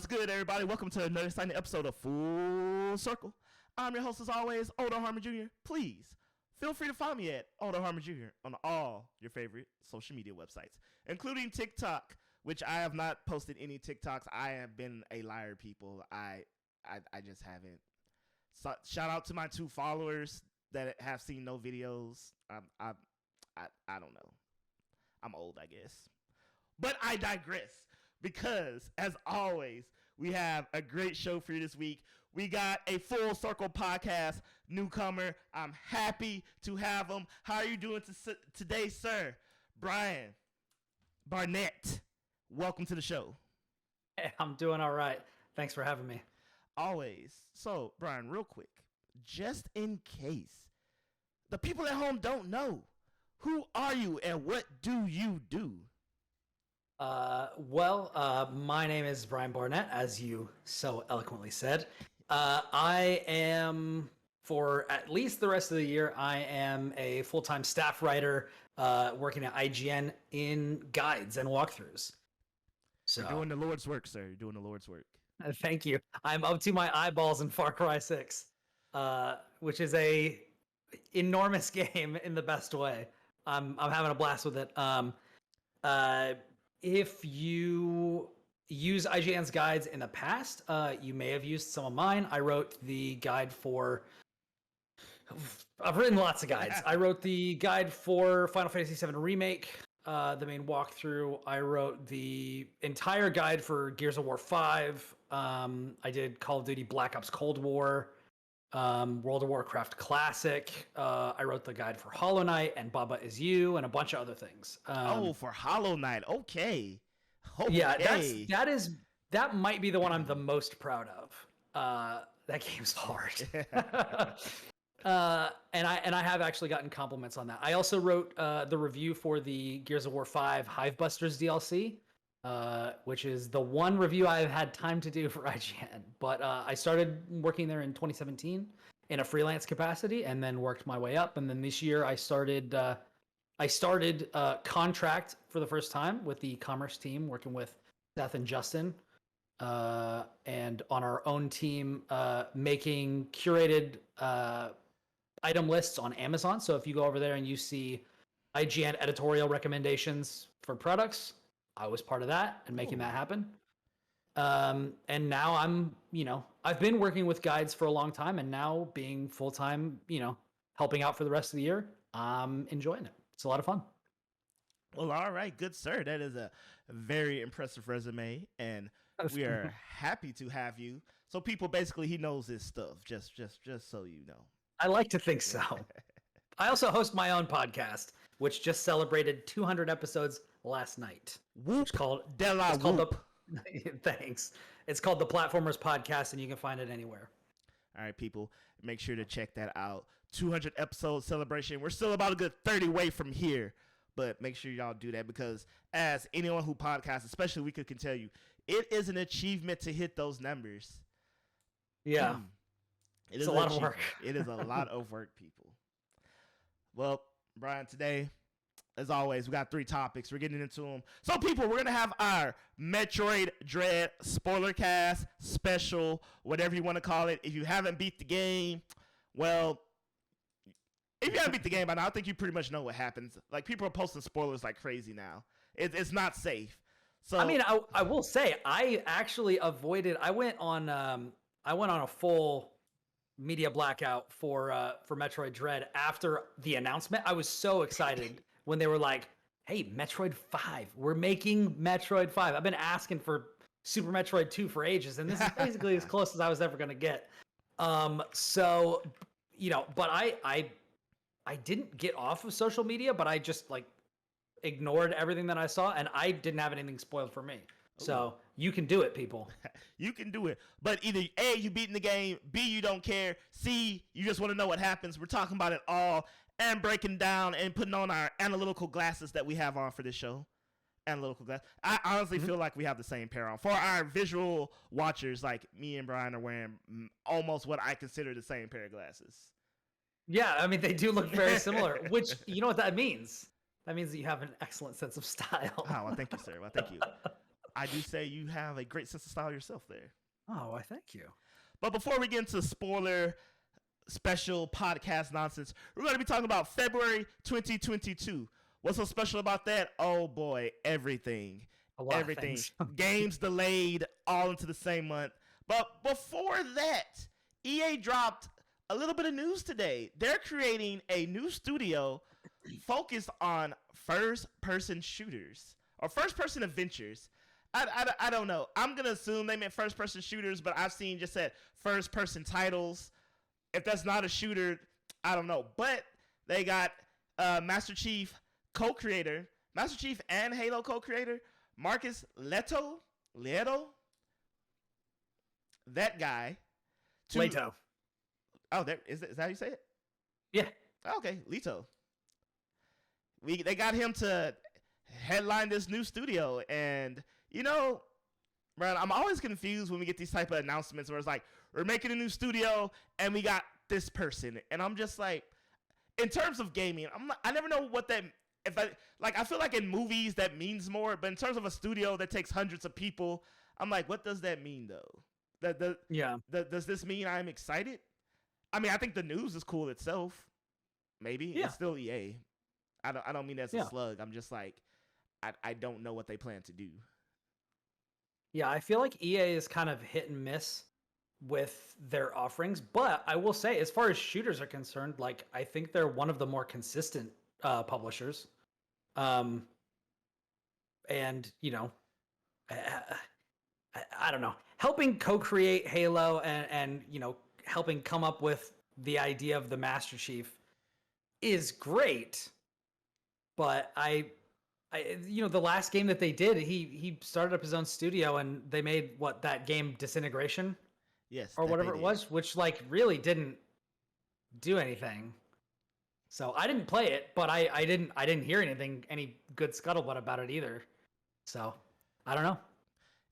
What's good, everybody? Welcome to another exciting episode of Full Circle. I'm your host, as always, Harmon Jr. Please feel free to find me at Harmon Jr. on all your favorite social media websites, including TikTok, which I have not posted any TikToks. I have been a liar, people. I just haven't. So, shout out to my 2 followers that have seen no videos. I don't know. I'm old, I guess. But I digress. Because, as always, we have a great show for you this week. We got a Full Circle podcast newcomer. I'm happy to have him. How are you doing today, sir? Brian Barnett, welcome to the show. Hey, I'm doing all right. Thanks for having me. Always. So, Brian, real quick, just in case the people at home don't know, who are you and what do you do? My name is Brian Barnett, as you so eloquently said. I am, for at least the rest of the year, I am a full-time staff writer working at IGN in guides and walkthroughs. So, you're doing the Lord's work, sir. You're doing the Lord's work. Thank you. I'm up to my eyeballs in Far Cry 6, which is a enormous game in the best way. I'm having a blast with it. If you use IGN's guides in the past, you may have used some of mine. I wrote the guide for... I've written lots of guides. I wrote the guide for Final Fantasy VII Remake, the main walkthrough. I wrote the entire guide for Gears of War 5. I did Call of Duty Black Ops Cold War, World of Warcraft Classic. I wrote the guide for Hollow Knight and Baba Is You and a bunch of other things. For Hollow Knight. Okay. Yeah, that might be the one I'm the most proud of. That game's hard. And I have actually gotten compliments on that. I also wrote the review for the Gears of War 5 Hivebusters DLC, which is the one review I've had time to do for IGN. But I started working there in 2017 in a freelance capacity, and then worked my way up. And then this year I started contract for the first time with the commerce team, working with Seth and Justin, and on our own team, making curated item lists on Amazon. So if you go over there and you see IGN editorial recommendations for products, I was part of that and making that happen. And now I've been working with guides for a long time, and now being full-time, helping out for the rest of the year, I'm enjoying it. It's a lot of fun. Well, all right, good sir. That is a very impressive resume, and we are happy to have you. So people, basically, he knows his stuff, just so you know. I like to think so. I also host my own podcast, which just celebrated 200 episodes last night. Whoop. It's called Thanks. It's called the Platformers Podcast, and you can find it anywhere. All right, people, make sure to check that out. 200 episode celebration. We're still about a good 30 away from here, but make sure y'all do that, because as anyone who podcasts, especially we can tell you, it is an achievement to hit those numbers. Yeah. It's a lot of work. It is a lot of work, people. Well, Brian, today, as always, we got 3 topics. We're getting into them. So, people, we're going to have our Metroid Dread Spoilercast special, whatever you want to call it. If you haven't beat the game, well, if you haven't beat the game by now, I think you pretty much know what happens. Like, people are posting spoilers like crazy now. It's not safe. So, I mean, I will say, I actually avoided. I went on a full media blackout for Metroid Dread after the announcement. I was so excited when they were like, "Hey, Metroid 5, we're making Metroid 5." I've been asking for Super Metroid 2 for ages, and this is basically as close as I was ever going to get. So, but I didn't get off of social media, but I just ignored everything that I saw, and I didn't have anything spoiled for me. Ooh. So you can do it, people. You can do it. But either A, you beating the game, B, you don't care, C, you just want to know what happens. We're talking about it all and breaking down and putting on our analytical glasses that we have on for this show. Analytical glass. I honestly feel like we have the same pair on. For our visual watchers, like me and Brian are wearing almost what I consider the same pair of glasses. Yeah, I mean, they do look very similar, which, you know what that means? That means that you have an excellent sense of style. Oh, well, thank you, sir. Well, thank you. I do say you have a great sense of style yourself there. Oh, why, thank you. But before we get into spoiler special podcast nonsense, we're going to be talking about February 2022. What's so special about that? Oh boy, everything. Everything. Games delayed all into the same month. But before that, EA dropped a little bit of news today. They're creating a new studio focused on first-person shooters or first-person adventures. I don't know. I'm going to assume they meant first-person shooters, but I've seen just said first-person titles. If that's not a shooter, I don't know. But they got Master Chief co-creator, Master Chief and Halo co-creator, Marcus Leto, that guy. Leto. Oh, is that how you say it? Yeah. Okay, Leto. They got him to headline this new studio, and you know, Brian, I'm always confused when we get these type of announcements where it's like, we're making a new studio and we got this person, and I'm just like, in terms of gaming, I never know what that. I feel like in movies that means more, but in terms of a studio that takes hundreds of people, I'm like, what does that mean though? Does this mean I'm excited? I mean, I think the news is cool itself. Maybe it's still EA. I don't mean that's a slug. I'm just like, I don't know what they plan to do. Yeah, I feel like EA is kind of hit and miss with their offerings, but I will say, as far as shooters are concerned, like I think they're one of the more consistent publishers. And you know, I don't know, helping co-create Halo and you know, helping come up with the idea of the Master Chief is great, but I you know, the last game that they did, he started up his own studio and they made that game Disintegration, or whatever it was, which like really didn't do anything. So I didn't play it, but I didn't hear any good scuttlebutt about it either. So I don't know.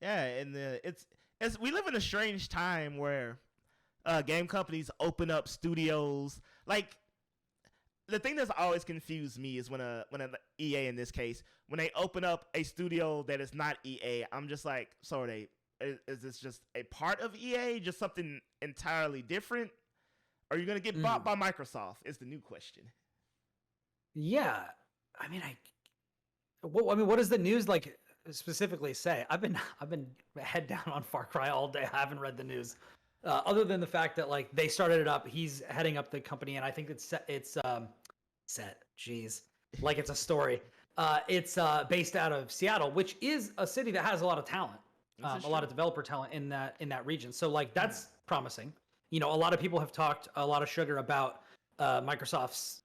Yeah, and it's we live in a strange time where game companies open up studios. Like, the thing that's always confused me is when a EA in this case, when they open up a studio that is not EA, I'm just like, so is this just a part of EA, just something entirely different? Are you gonna get bought by Microsoft? Is the new question. Yeah, I mean, what does the news like specifically say? I've been head down on Far Cry all day. I haven't read the news, other than the fact that like they started it up. He's heading up the company, and I think it's set. Jeez, like it's a story. It's based out of Seattle, which is a city that has a lot of talent, a lot of developer talent in that region. So like that's promising. You know, a lot of people have talked a lot of sugar about Microsoft's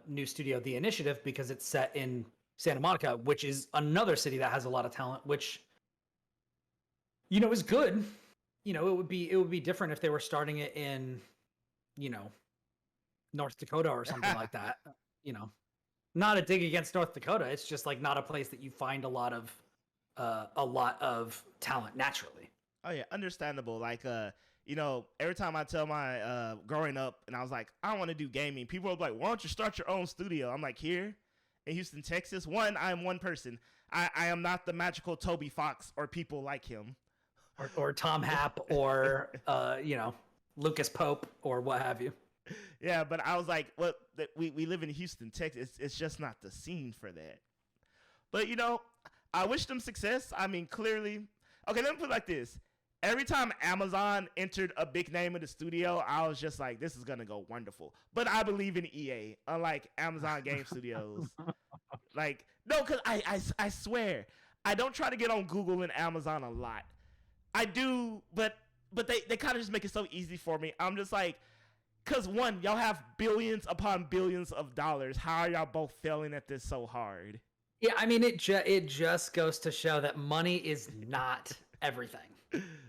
new studio, The Initiative, because it's set in Santa Monica, which is another city that has a lot of talent, which, you know, is good. You know, it would be different if they were starting it in, you know, North Dakota or something like that. You know, not a dig against North Dakota. It's just like not a place that you find a lot of talent naturally. Oh yeah, understandable. Like you know, every time I tell my growing up, and I was like, I want to do gaming, people were like, why don't you start your own studio? I'm like, here in Houston, Texas. One, I am one person. I am not the magical Toby Fox or people like him, or Tom Happ or you know, Lucas Pope or what have you. Yeah, but I was like, what? We live in Houston, Texas. It's just not the scene for that. But you know, I wish them success. I mean, clearly, okay. Let me put it like this. Every time Amazon entered a big name in the studio, I was just like, this is going to go wonderful. But I believe in EA, unlike Amazon Game Studios. Like, no, because I swear, I don't try to get on Google and Amazon a lot. I do, but they kind of just make it so easy for me. I'm just like, because one, y'all have billions upon billions of dollars. How are y'all both failing at this so hard? Yeah, I mean, it just goes to show that money is not everything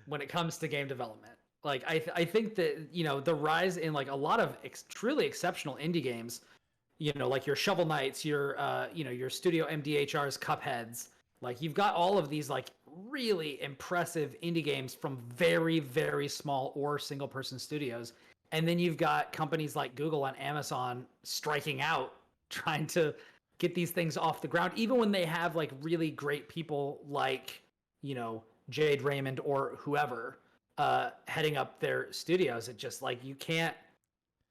when it comes to game development. Like I think that, you know, the rise in like a lot of truly exceptional indie games, you know, like your Shovel Knights, your you know, your Studio MDHR's Cupheads, like you've got all of these like really impressive indie games from very, very small or single person studios. And then you've got companies like Google and Amazon striking out, trying to get these things off the ground, even when they have like really great people like Jade Raymond or whoever heading up their studios. It just like you can't.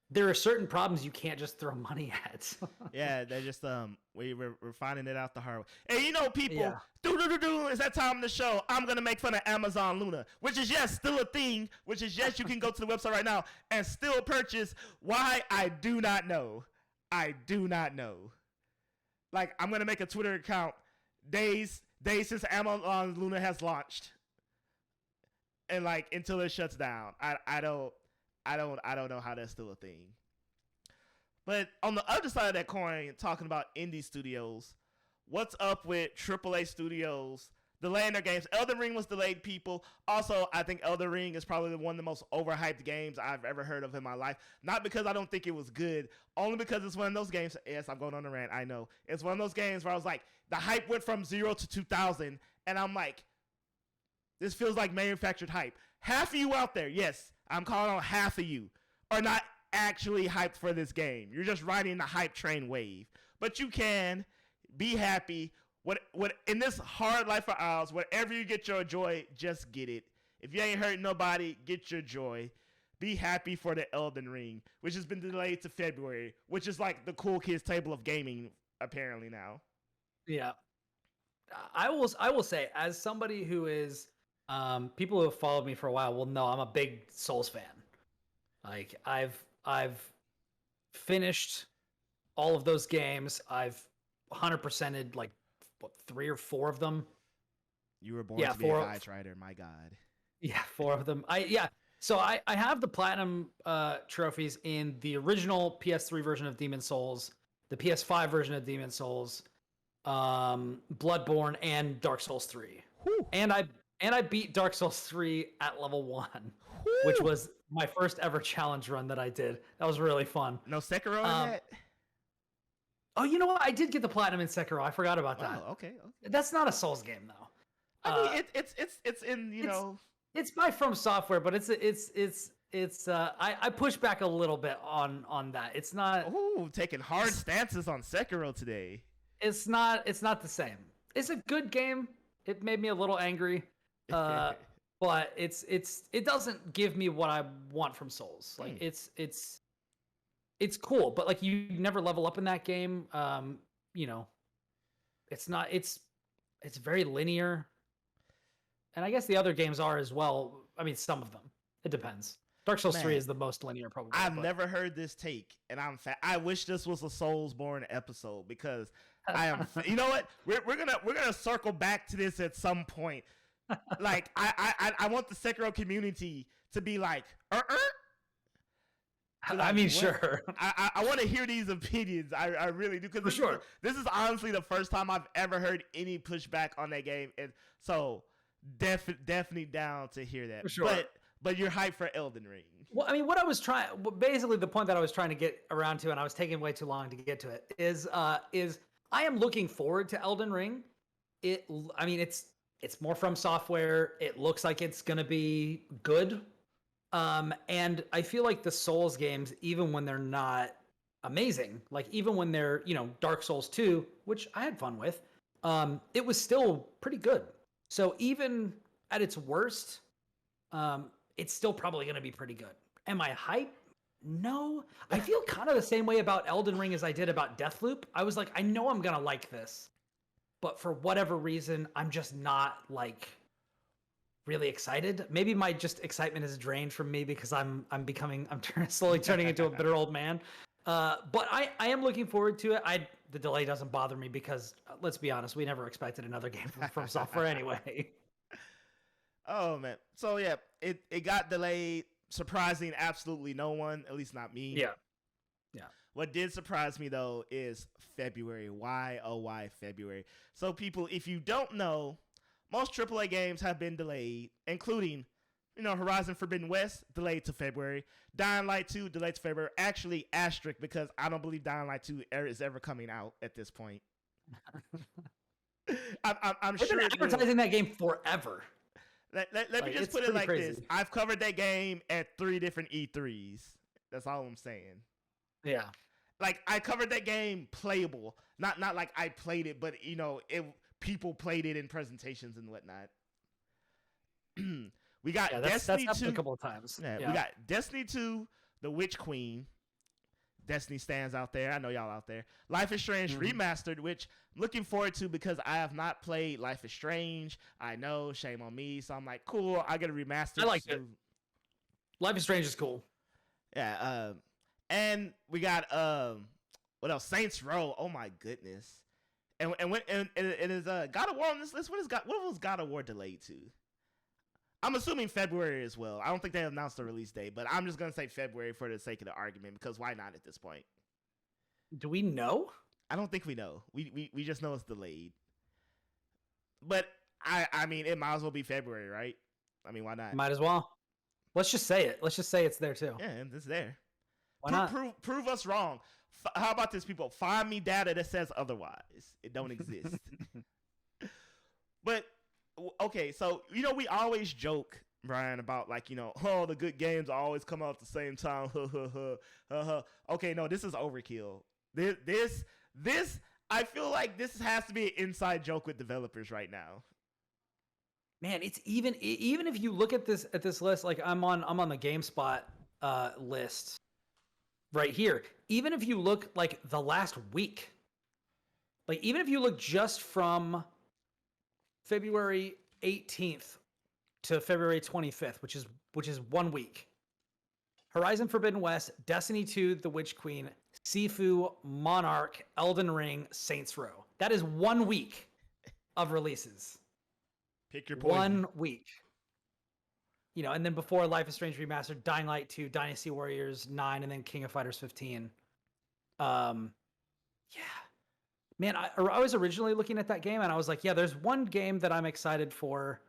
There are certain problems you can't just throw money at. Yeah, they're just we're finding it out the hard way. And people, Yeah. It's that time of the show. I'm gonna make fun of Amazon Luna, which is still a thing. Which is you can go to the website right now and still purchase. Why I do not know. I do not know. Like I'm gonna make a Twitter account days since Amazon Luna has launched, and like until it shuts down. I don't know how that's still a thing. But on the other side of that coin, talking about indie studios, what's up with AAA studios delaying their games? Elden Ring was delayed, people. Also, I think Elden Ring is probably one of the most overhyped games I've ever heard of in my life. Not because I don't think it was good, only because it's one of those games. Yes, I'm going on a rant, I know. It's one of those games where I was like, the hype went from 0 to 2,000, and I'm like, this feels like manufactured hype. Half of you out there, yes, I'm calling on half of you, are not actually hyped for this game. You're just riding the hype train wave. But you can be happy. What in this hard life of ours, wherever you get your joy, just get it. If you ain't hurting nobody, get your joy. Be happy for the Elden Ring, which has been delayed to February, which is like the cool kids table of gaming apparently now. Yeah. I will say, as somebody who is people who have followed me for a while will know I'm a big Souls fan. Like I've finished all of those games. I've 100%ed like 3 or 4 of them. You were born to be a guide writer, my God. Yeah, 4 of them. So I have the platinum trophies in the original PS3 version of Demon Souls, the PS5 version of Demon Souls, Bloodborne, and Dark Souls 3. Whew. And I beat Dark Souls 3 at level 1, which was my first ever challenge run that I did. That was really fun. No Sekiro yet? Oh, you know what? I did get the platinum in Sekiro. I forgot about that. Oh, okay. That's not a Souls game though. I mean, it's in It's by From Software, but I push back a little bit on that. It's not. Ooh, taking hard stances on Sekiro today. It's not the same. It's a good game. It made me a little angry. But it doesn't give me what I want from Souls. Like it's cool, but like you never level up in that game. It's very linear. And I guess the other games are as well. I mean, some of them. It depends. Dark Souls 3 is the most linear, probably. I've never heard this take, and I wish this was a Soulsborne episode because I am. You know what? We're gonna circle back to this at some point. Like I want the Sekiro community to be like, I mean, sure. I want to hear these opinions. I really do, because this is honestly the first time I've ever heard any pushback on that game, and so definitely down to hear that. For sure. But you're hyped for Elden Ring. Well, I mean, basically the point that I was trying to get around to, and I was taking way too long to get to it, is I am looking forward to Elden Ring. It's more From Software. It looks like it's gonna be good. And I feel like the Souls games, even when they're not amazing, like even when they're, Dark Souls 2, which I had fun with, it was still pretty good. So even at its worst, it's still probably going to be pretty good. Am I hyped? No. I feel kind of the same way about Elden Ring as I did about Deathloop. I was like, I know I'm going to like this, but for whatever reason, I'm just not like really excited. Maybe my just excitement is drained from me because I'm slowly turning into a bitter old man. But I am looking forward to it. The delay doesn't bother me because let's be honest, we never expected another game from Software anyway. Oh man. So yeah, it got delayed, surprising absolutely no one, at least not me. Yeah. What did surprise me though is February. Why February? So people, if you don't know, most AAA games have been delayed, including, Horizon Forbidden West, delayed to February. Dying Light 2, delayed to February. Actually, asterisk, because I don't believe Dying Light 2 is ever coming out at this point. I'm They've sure been advertising that game forever. Let me just put it like this. I've covered that game at 3 different E3s. That's all I'm saying. Yeah. Like, I covered that game playable. Not like I played it, but, people played it in presentations and whatnot. we got that's Destiny happened 2. a couple of times. Yeah, we got Destiny 2, The Witch Queen. Destiny stands out there. I know y'all out there. Life is Strange Remastered, which I'm looking forward to because I have not played Life is Strange. I know, shame on me. So I'm like, cool, I get a remastered. I like it. Life is Strange is cool. Yeah. And we got what else? Saints Row. Oh my goodness. And is God of War on this list? What was God of War delayed to? I'm assuming February as well. I don't think they announced the release date, but I'm just gonna say February for the sake of the argument because why not at this point? Do we know? I don't think we know. We just know it's delayed. But I mean, it might as well be February, right? I mean, why not? Might as well. Let's just say it. Let's just say it's there too. Yeah, and it's there. Why not? Prove us wrong. How about this, people? Find me data that says otherwise. It don't exist. But okay, so we always joke, Brian, about like the good games always come out at the same time. Okay, no, this is overkill. This I feel like this has to be an inside joke with developers right now. Man, it's even if you look at this list, like I'm on the GameSpot list right here. Even if you look like the last week, like even if you look just from February 18th to February 25th, which is 1 week. Horizon Forbidden West, Destiny 2, The Witch Queen, Sifu, Monarch, Elden Ring, Saints Row. That is 1 week of releases. Pick your poison. 1 week. And then before Life is Strange Remastered, Dying Light 2, Dynasty Warriors 9, and then King of Fighters 15. Yeah. Man, I was originally looking at that game and I was like, yeah, there's one game that I'm excited for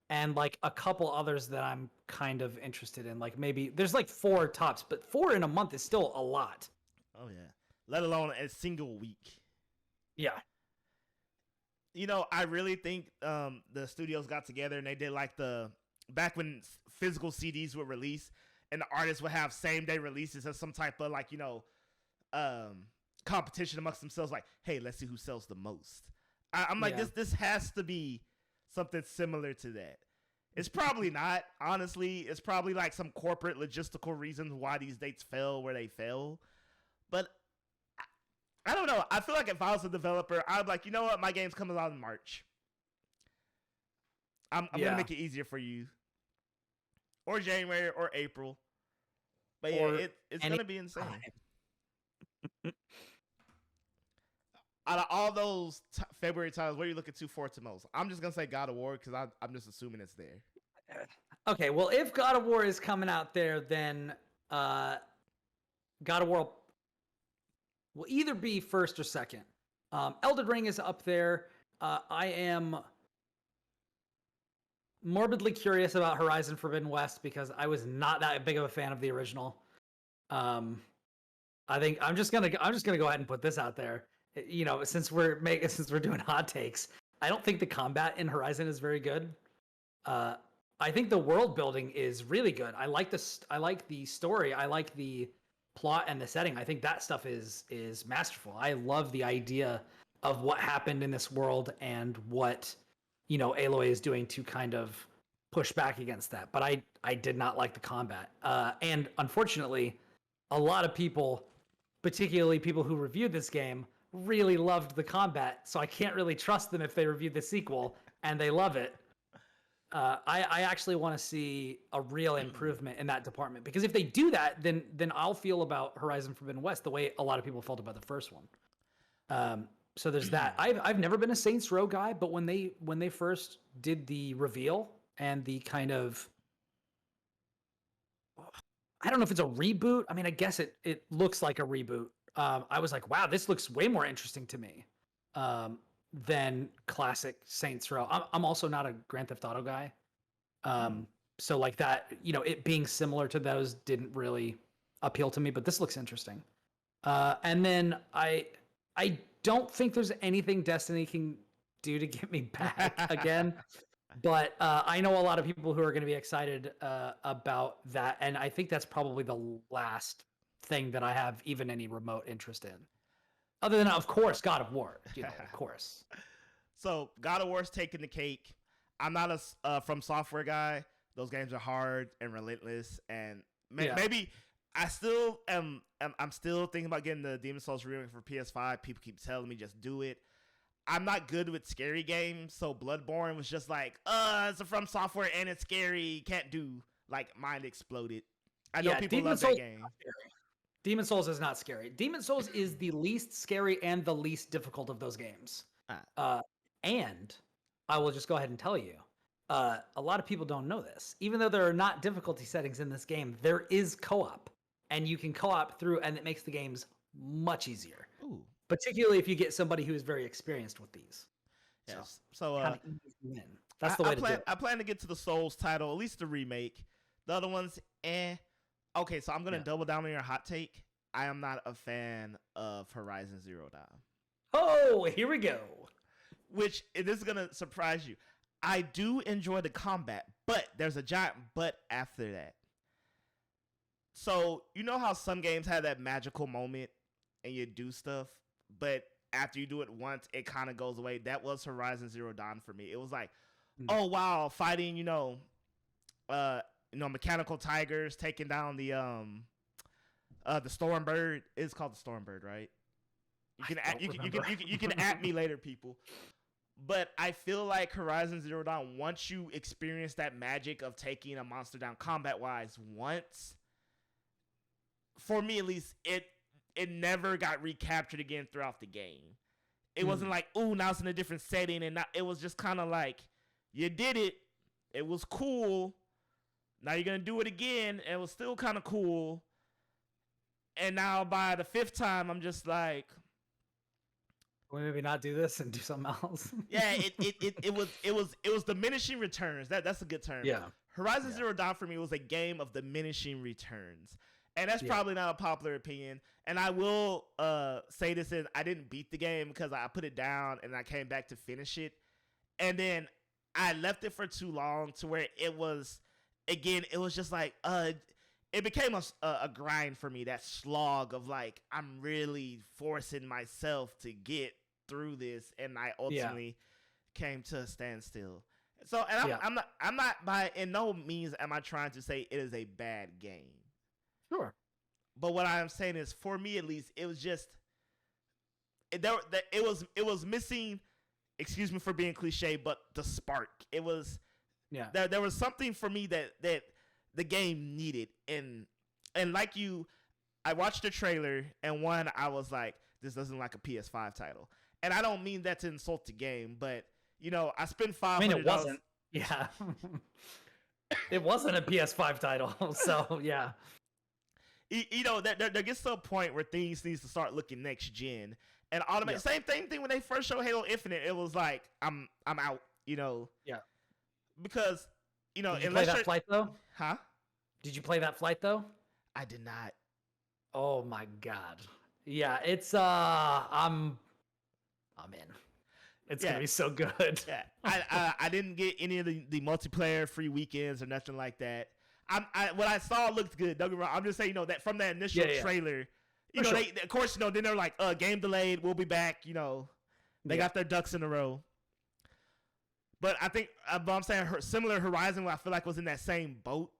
and like a couple others that I'm kind of interested in. Like maybe there's like 4 tops, but 4 in a month is still a lot. Oh yeah. Let alone a single week. Yeah. I really think the studios got together and they did like back when physical CDs were released and the artists would have same day releases as some type of like, competition amongst themselves, like, hey, let's see who sells the most. I'm like, this has to be something similar to that. It's probably not, honestly. It's probably like some corporate logistical reasons why these dates fell where they fell. But I don't know. I feel like if I was a developer, I'd be like, you know what? My game's coming out in March. I'm going to make it easier for you. Or January or April. But yeah, it's going to be insane. Out of all those February titles, what are you looking forward to most? I'm just going to say God of War because I'm just assuming it's there. Okay, well, if God of War is coming out there, then God of War will either be first or second. Elden Ring is up there. I am morbidly curious about Horizon Forbidden West because I was not that big of a fan of the original. I think I'm just gonna go ahead and put this out there. Since we're doing hot takes, I don't think the combat in Horizon is very good. I think the world building is really good. I like the story. I like the plot and the setting. I think that stuff is masterful. I love the idea of what happened in this world and what Aloy is doing to kind of push back against that. But I did not like the combat. And unfortunately, a lot of people, particularly people who reviewed this game, really loved the combat. So I can't really trust them if they reviewed the sequel and they love it. I actually want to see a real improvement in that department, because if they do that, then I'll feel about Horizon Forbidden West the way a lot of people felt about the first one. So there's that. I've never been a Saints Row guy, but when they first did the reveal and the kind of, I don't know if it's a reboot. I mean, I guess it looks like a reboot. I was like, wow, this looks way more interesting to me than classic Saints Row. I'm also not a Grand Theft Auto guy. So like that, it being similar to those didn't really appeal to me, but this looks interesting. And then I don't think there's anything Destiny can do to get me back again. But I know a lot of people who are going to be excited about that. And I think that's probably the last thing that I have even any remote interest in. Other than, of course, God of War. Of course. So God of War's taking the cake. I'm not a From Software guy. Those games are hard and relentless, and Yeah. maybe I still am. I'm still thinking about getting the Demon Souls remake for PS5. People keep telling me just do it. I'm not good with scary games, so Bloodborne was just like, it's a From Software and it's scary. Can't do. Like, mind exploded. I know people love that game. Demon Souls is not scary. Demon Souls is the least scary and the least difficult of those games. And I will just go ahead and tell you, a lot of people don't know this. Even though there are not difficulty settings in this game, there is co-op. And you can co-op through, and it makes the games much easier. Ooh. Particularly if you get somebody who is very experienced with these. Yes. So win. That's the way to do it. I plan to get to the Souls title, at least the remake. The other ones, Okay, so I'm going to double down on your hot take. I am not a fan of Horizon Zero Dawn. Oh, here we go. Which, this is going to surprise you. I do enjoy the combat, but there's a giant but after that. So, you know how some games have that magical moment and you do stuff, but after you do it once, it kind of goes away? That was Horizon Zero Dawn for me. It was like, oh, wow, fighting, mechanical tigers, taking down the Stormbird. It's called the Stormbird, right? You can at me later, people. But I feel like Horizon Zero Dawn, once you experience that magic of taking a monster down combat-wise once, for me at least, it never got recaptured again throughout the game. It wasn't like, ooh, now it's in a different setting, and it was just kind of like, you did it. It was cool. Now you're going to do it again, and it was still kind of cool. And now by the 5th time, I'm just like, Well, maybe not do this and do something else. yeah, it was diminishing returns. That's a good term. Yeah. Horizon Zero Dawn for me was a game of diminishing returns. And that's probably not a popular opinion. And I will say this is, I didn't beat the game because I put it down and I came back to finish it. And then I left it for too long to where it was, again, it was just like, it became a grind for me, that slog of like, I'm really forcing myself to get through this. And I ultimately came to a standstill. So, and I'm not by, in no means am I trying to say it is a bad game. Sure. But what I'm saying is, for me at least, it was just, it was missing, excuse me for being cliche, but the spark. It was, there was something for me that the game needed. And like you, I watched the trailer, and I was like, this doesn't look like a PS5 title. And I don't mean that to insult the game, but, I spent $500. I mean, it wasn't. Yeah. It wasn't a PS5 title, so yeah. There gets to a point where things needs to start looking next gen, and same thing when they first showed Halo Infinite. It was like I'm out, Yeah. Because Did you play that flight though? Huh? Did you play that flight though? I did not. Oh my god. Yeah, it's I'm in. It's gonna be so good. Yeah, I didn't get any of the multiplayer free weekends or nothing like that. What I saw looked good. Don't get me wrong. I'm just saying, that from that initial trailer, they, of course, then they're like, game delayed. We'll be back. They got their ducks in a row. But I think, I'm saying similar Horizon, I feel like was in that same boat.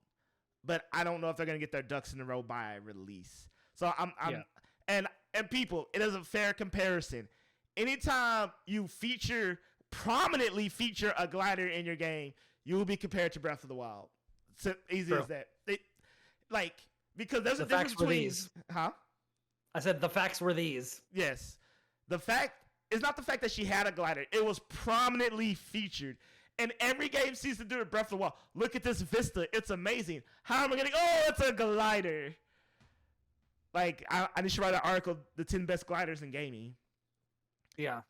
But I don't know if they're gonna get their ducks in a row by release. So and people, it is a fair comparison. Anytime you prominently feature a glider in your game, you will be compared to Breath of the Wild. So easy as that. Because there's a difference between these. Huh? I said the facts were these. Yes. The fact is not the fact that she had a glider. It was prominently featured. And every game seems to do it. Breath of the Wild. Look at this vista. It's amazing. How am I getting? Oh, it's a glider. I need to write an article, the 10 best gliders in gaming. Yeah.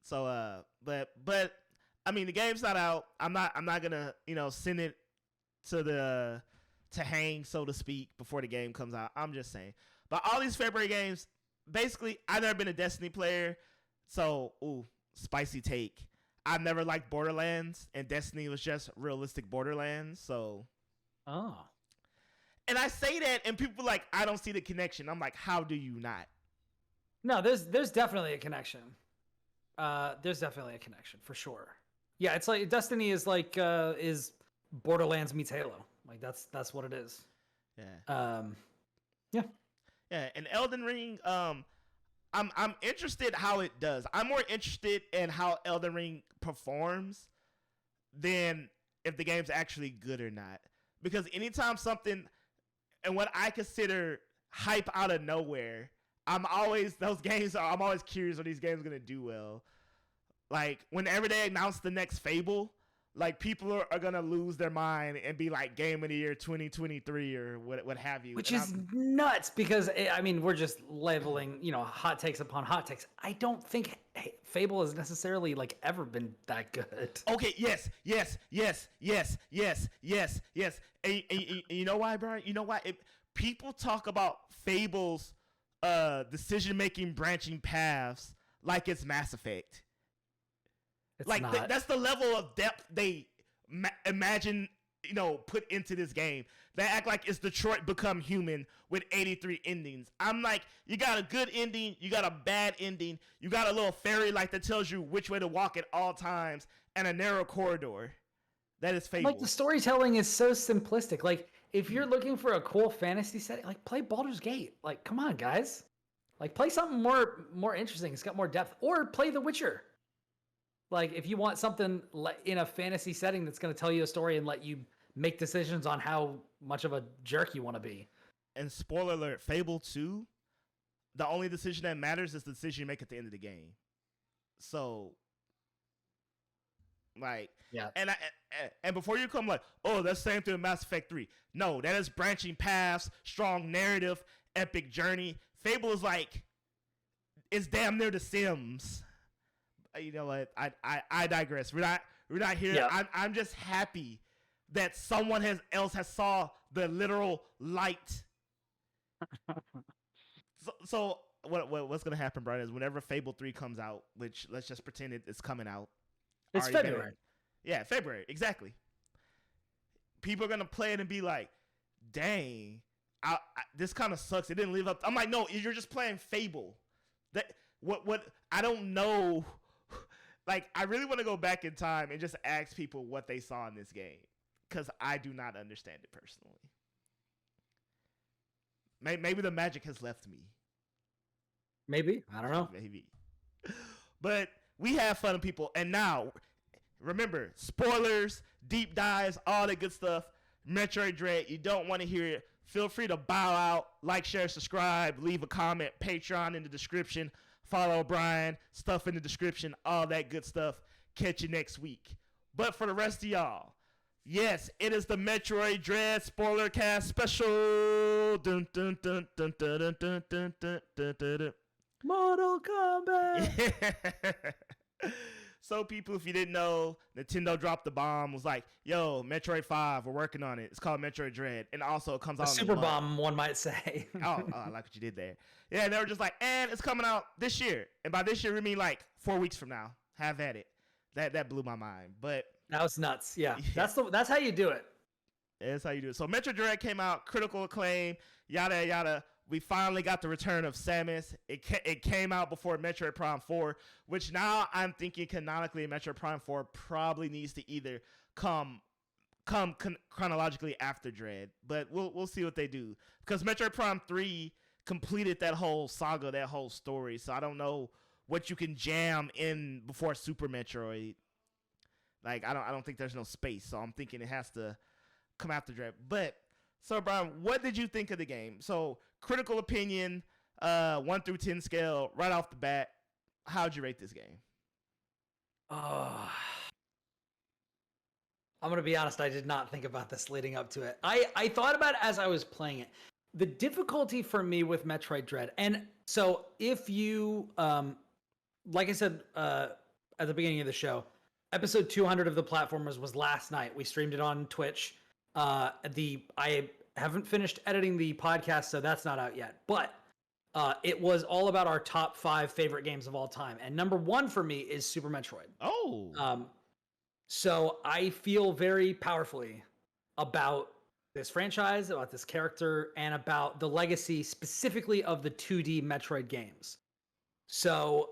So but I mean, the game's not out. I'm not gonna send it to hang, so to speak, before the game comes out. I'm just saying. But all these February games, basically, I've never been a Destiny player, so spicy take. I've never liked Borderlands, and Destiny was just realistic Borderlands. So, and I say that, and people are like, I don't see the connection. I'm like, how do you not? No, there's definitely a connection. There's definitely a connection for sure. Yeah, it's like Destiny is like is Borderlands meets Halo. Like that's what it is. Yeah. Yeah. Yeah, and Elden Ring, I'm interested how it does. I'm more interested in how Elden Ring performs than if the game's actually good or not. Because anytime something, and what I consider hype out of nowhere, I'm always curious, are these games gonna do well? Like whenever they announce the next Fable, like people are gonna lose their mind and be like Game of the Year 2023 or what have you. Which And is nuts because I mean we're just leveling, hot takes upon hot takes. I don't think Fable has necessarily like ever been that good. Okay, yes. And you know why, Brian? You know why? People talk about Fable's decision-making branching paths like it's Mass Effect. It's like not. That's the level of depth they imagine, put into this game. They act like it's Detroit Become Human with 83 endings. I'm like, you got a good ending, you got a bad ending, you got a little fairy light that tells you which way to walk at all times, and a narrow corridor. That is Fable. Like the storytelling is so simplistic. Like if you're looking for a cool fantasy setting, like play Baldur's Gate. Like come on, guys. Like play something more interesting. It's got more depth. Or play The Witcher. Like if you want something in a fantasy setting that's going to tell you a story and let you make decisions on how much of a jerk you want to be. And spoiler alert, Fable 2, the only decision that matters is the decision you make at the end of the game. So, like, yeah. And before you come like, oh, that's the same thing with Mass Effect 3. No, that is branching paths, strong narrative, epic journey. Fable is like, it's damn near The Sims. You know what? I digress. We're not here. Yeah. I'm just happy that someone else has saw the literal light. So what's gonna happen, Brian, is whenever Fable 3 comes out, which let's just pretend it's coming out. It's February. Yeah, February, exactly. People are gonna play it and be like, "Dang, this kind of sucks. It didn't live up." I'm like, "No, you're just playing Fable." That what I don't know. Like, I really want to go back in time and just ask people what they saw in this game, because I do not understand it personally. Maybe the magic has left me. Maybe. I don't know. Maybe. But we have fun, people. And now, remember, spoilers, deep dives, all that good stuff. Metroid Dread, you don't want to hear it. Feel free to bow out, like, share, subscribe, leave a comment, Patreon in the description. Follow Brian, stuff in the description, all that good stuff. Catch you next week. But for the rest of y'all, yes, it is the Metroid Dread Spoilercast Special. Dun, dun, dun, dun, dun, dun, dun, dun, dun, dun, dun. Mortal Kombat. So, people, if you didn't know, Nintendo dropped the bomb. Was like, yo, Metroid 5, we're working on it. It's called Metroid Dread. And also, it comes out a super bomb, one might say. I like what you did there. Yeah, and they were just like, and it's coming out this year. And by this year, we mean like 4 weeks from now. Have at it. That blew my mind. But that was nuts. Yeah. That's how you do it. That's how you do it. So Metroid Dread came out, critical acclaim, yada yada. We finally got the return of Samus. It came out before Metroid Prime 4, which now I'm thinking canonically Metroid Prime 4 probably needs to either come chronologically after Dread. But we'll see what they do, because Metroid Prime 3 completed that whole saga, that whole story. So I don't know what you can jam in before Super Metroid. Like I don't think there's no space. So I'm thinking it has to come after Dread. But so Brian, what did you think of the game? So critical opinion, 1 through 10 scale, right off the bat. How'd you rate this game? I'm gonna be honest. I did not think about this leading up to it. I thought about it as I was playing it. The difficulty for me with Metroid Dread, and so if you, like I said at the beginning of the show, episode 200 of the Platformers was last night. We streamed it on Twitch. I haven't finished editing the podcast, so that's not out yet. But it was all about our top 5 favorite games of all time, and number 1 for me is Super Metroid. Oh. So I feel very powerfully about this franchise, about this character, and about the legacy specifically of the 2D Metroid games. So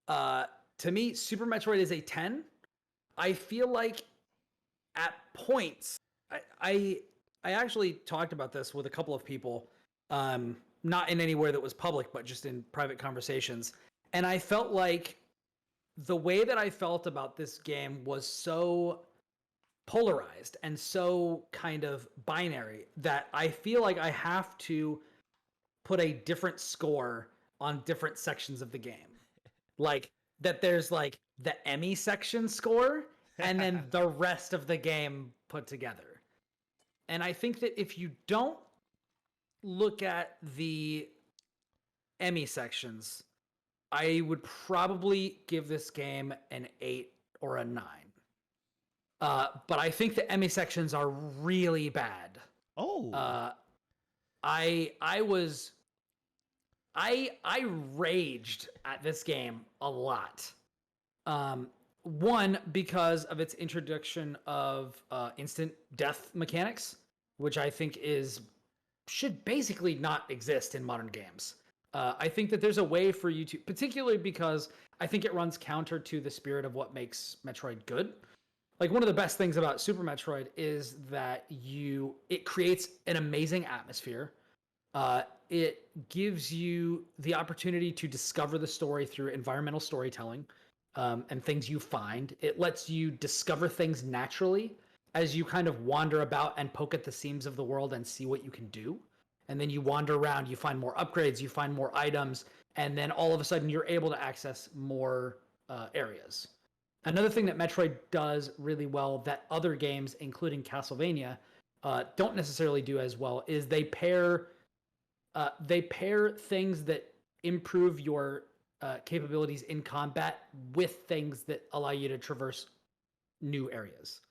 to me, Super Metroid is a 10. I feel like at points, I actually talked about this with a couple of people, not in anywhere that was public, but just in private conversations. And I felt like the way that I felt about this game was so polarized and so kind of binary that I feel like I have to put a different score on different sections of the game. Like that there's like the Emmy section score and then the rest of the game put together. And I think that if you don't look at the Emmy sections, I would probably give this game an 8 or a 9. But I think the Emmy sections are really bad. Oh. I raged at this game a lot. One, because of its introduction of instant death mechanics, which I think should basically not exist in modern games. I think that there's a way for you to, particularly because I think it runs counter to the spirit of what makes Metroid good. Like one of the best things about Super Metroid is that it creates an amazing atmosphere. It gives you the opportunity to discover the story through environmental storytelling and things you find. It lets you discover things naturally as you kind of wander about and poke at the seams of the world and see what you can do. And then you wander around, you find more upgrades, you find more items, and then all of a sudden you're able to access more areas. Another thing that Metroid does really well that other games, including Castlevania, don't necessarily do as well is they pair things that improve your capabilities in combat with things that allow you to traverse new areas.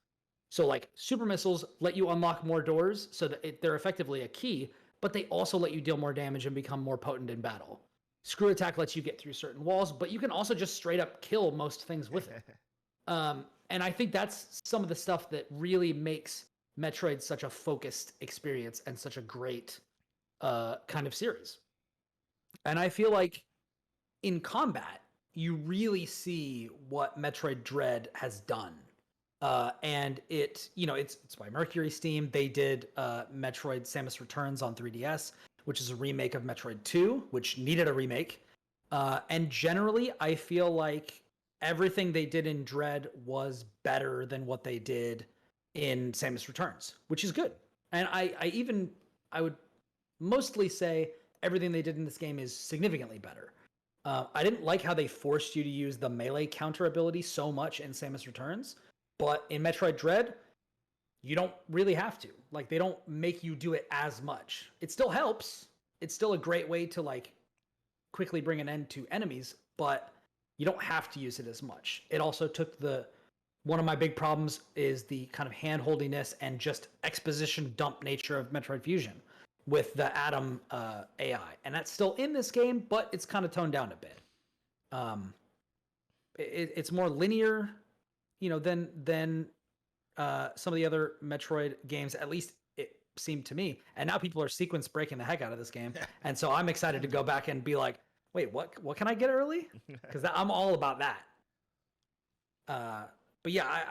So like super missiles let you unlock more doors so that they're effectively a key, but they also let you deal more damage and become more potent in battle. Screw attack lets you get through certain walls, but you can also just straight up kill most things with it. And I think that's some of the stuff that really makes Metroid such a focused experience and such a great kind of series. And I feel like in combat, you really see what Metroid Dread has done. And it's by Mercury Steam. They did Metroid Samus Returns on 3DS, which is a remake of Metroid 2, which needed a remake. And generally, I feel like everything they did in Dread was better than what they did in Samus Returns, which is good. And I would mostly say everything they did in this game is significantly better. I didn't like how they forced you to use the melee counter ability so much in Samus Returns, but in Metroid Dread, you don't really have to. Like, they don't make you do it as much. It still helps. It's still a great way to, like, quickly bring an end to enemies, but you don't have to use it as much. It also took one of my big problems is the kind of hand-holdiness and just exposition dump nature of Metroid Fusion with the Adam AI. And that's still in this game, but it's kind of toned down a bit. It's more linear, than some of the other Metroid games, at least it seemed to me. And now people are sequence breaking the heck out of this game. And so I'm excited to go back and be like, wait, what can I get early? Because I'm all about that. But yeah,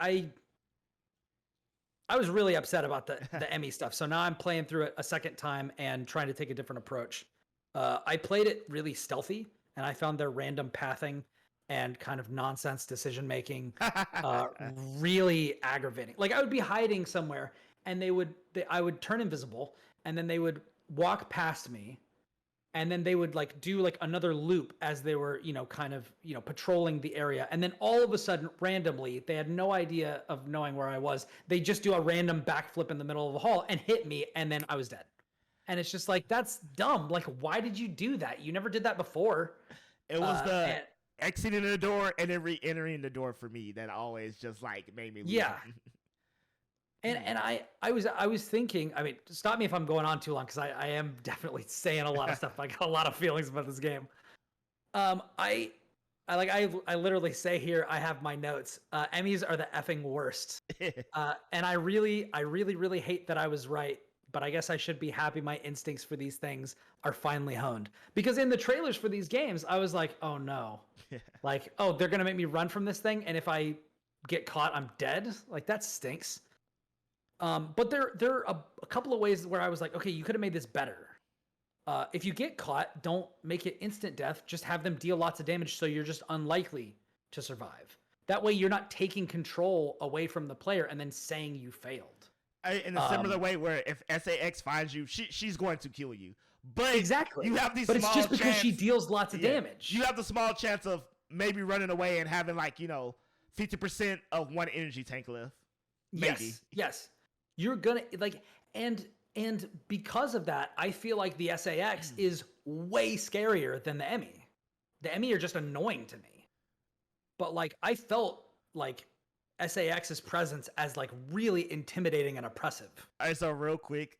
I was really upset about the Emmy stuff. So now I'm playing through it a second time and trying to take a different approach. I played it really stealthy, and I found their random pathing and kind of nonsense decision making really aggravating. Like I would be hiding somewhere, and I would turn invisible, and then they would walk past me, and then they would like do like another loop as they were, patrolling the area. And then all of a sudden, randomly, they had no idea of knowing where I was. They just do a random backflip in the middle of the hall and hit me, and then I was dead. And it's just like, that's dumb. Like, why did you do that? You never did that before. It was exiting the door and then re-entering the door for me that always just like made me leave. Yeah. And I was thinking, I mean, stop me if I'm going on too long, because I am definitely saying a lot of stuff. I got a lot of feelings about this game. I literally say here, I have my notes. Emmys are the effing worst. And I really hate that I was right, but I guess I should be happy my instincts for these things are finally honed. Because in the trailers for these games, I was like, oh no. Like, oh, they're going to make me run from this thing. And if I get caught, I'm dead. Like that stinks. But there are a couple of ways where I was like, okay, you could have made this better. If you get caught, don't make it instant death. Just have them deal lots of damage so you're just unlikely to survive. That way you're not taking control away from the player and then saying you failed. In a similar way where if SAX finds you, she's going to kill you. But exactly. You have these but small it's just because chance, she deals lots of damage. You have the small chance of maybe running away and having 50% of one energy tank left. Maybe. Yes. You're gonna and because of that, I feel like the SAX is way scarier than the Emmy. The Emmy are just annoying to me. But I felt like SAX's presence as really intimidating and oppressive. All right, so real quick,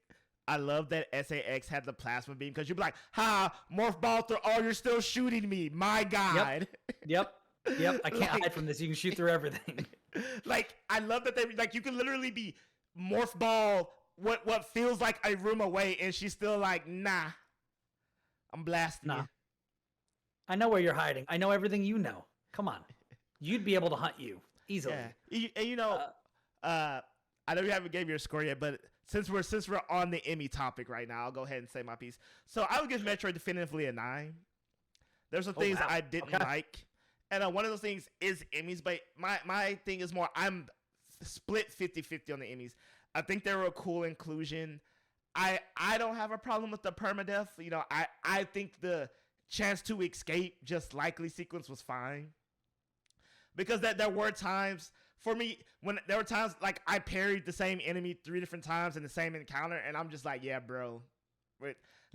I love that SAX had the plasma beam because you'd be like, "Ha, morph ball through! Oh, you're still shooting me! My God!" Yep. I can't hide from this. You can shoot through everything. I love that they you can literally be morph ball what feels like a room away, and she's still like, "Nah, I'm blasting you." I know where you're hiding. I know everything you know. Come on, you'd be able to hunt you easily. Yeah, I know you haven't gave your score yet, but since we're on the Emmy topic right now, I'll go ahead and say my piece. So I would give Metroid definitively a 9. There's some things I didn't like, and one of those things is Emmys, but my thing is more I'm split 50-50 on the Emmys. I think they were a cool inclusion. I don't have a problem with the permadeath. I think the chance to escape just likely sequence was fine. Because there were times for me when there were times I parried the same enemy 3 different times in the same encounter, and I'm just like, yeah, bro.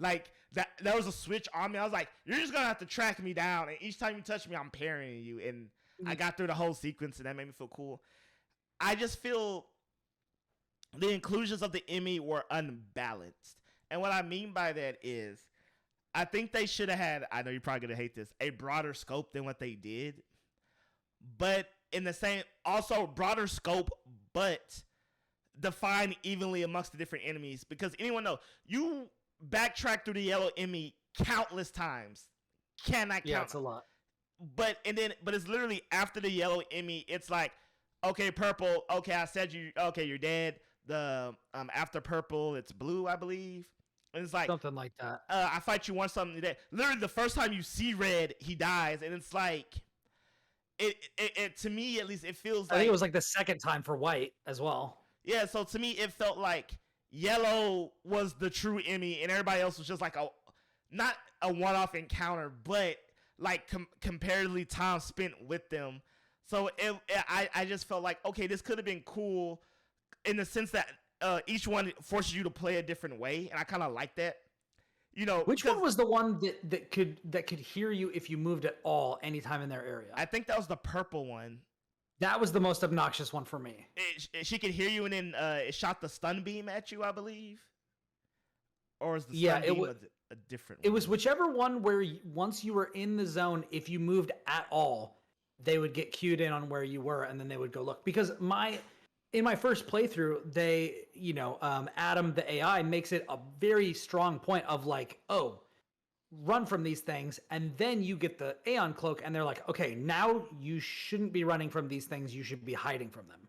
That there was a switch on me. I was like, you're just gonna have to track me down, and each time you touch me, I'm parrying you. And I got through the whole sequence, and that made me feel cool. I just feel the inclusions of the Emmy were unbalanced, and what I mean by that is, I think they should have had. I know you're probably gonna hate this, a broader scope than what they did. But in the same, also broader scope, but defined evenly amongst the different enemies. Because anyone know, you backtrack through the yellow Emmy countless times. Cannot count. Yeah, it's a lot. But it's literally after the yellow Emmy, it's like, okay, purple. Okay, I said you. Okay, you're dead. The after purple, it's blue, I believe. And it's like something like that. I fight you once, something that literally the first time you see red, he dies, and it's like. It to me at least it feels like I think it was the second time for white as well. Yeah, so to me it felt like yellow was the true Emmy and everybody else was just not a one-off encounter, but comparatively time spent with them. So I just felt like, okay, this could have been cool in the sense that each one forces you to play a different way, and I kind of like that. Which one was the one that could hear you if you moved at all anytime in their area? I think that was the purple one. That was the most obnoxious one for me. She could hear you, and then it shot the stun beam at you, I believe. Or is the stun beam a different one? It was whichever one where once you were in the zone, if you moved at all, they would get cued in on where you were, and then they would go look. Because in my first playthrough, they, Adam, the AI, makes it a very strong point of run from these things, and then you get the Aeon Cloak, and they're like, okay, now you shouldn't be running from these things, you should be hiding from them.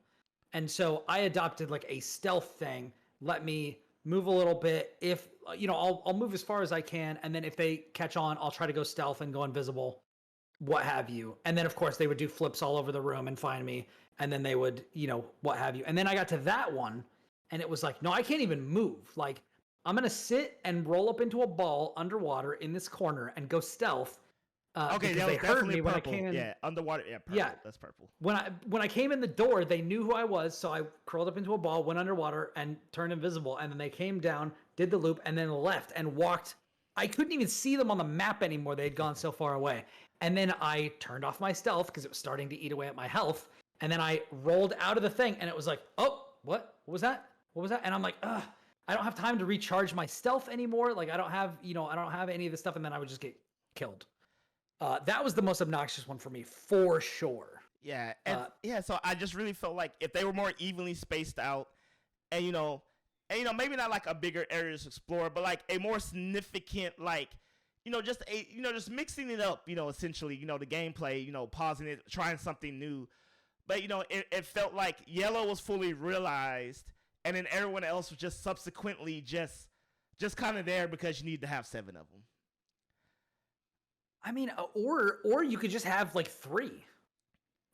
And so I adopted a stealth thing, let me move a little bit, if, I'll move as far as I can, and then if they catch on, I'll try to go stealth and go invisible, what have you. And then, of course, they would do flips all over the room and find me, and then they would, what have you. And then I got to that one, and it was like, no, I can't even move. I'm going to sit and roll up into a ball underwater in this corner and go stealth. Okay, because they heard me when I came in. Yeah, underwater. Yeah, purple. Yeah. That's purple. When I came in the door, they knew who I was, so I curled up into a ball, went underwater, and turned invisible. And then they came down, did the loop, and then left and walked. I couldn't even see them on the map anymore. They had gone so far away. And then I turned off my stealth because it was starting to eat away at my health. And then I rolled out of the thing, and it was like, oh, what was that? What was that? And I'm like, ugh, I don't have time to recharge my stealth anymore. I don't have, I don't have any of this stuff. And then I would just get killed. That was the most obnoxious one for me, for sure. Yeah. And so I just really felt like if they were more evenly spaced out and, maybe not a bigger area to explore, but a more significant, just mixing it up, essentially, the gameplay, pausing it, trying something new. but it felt like Yellow was fully realized, and then everyone else was just subsequently just kind of there because you need to have 7 of them. I mean, or you could just have like 3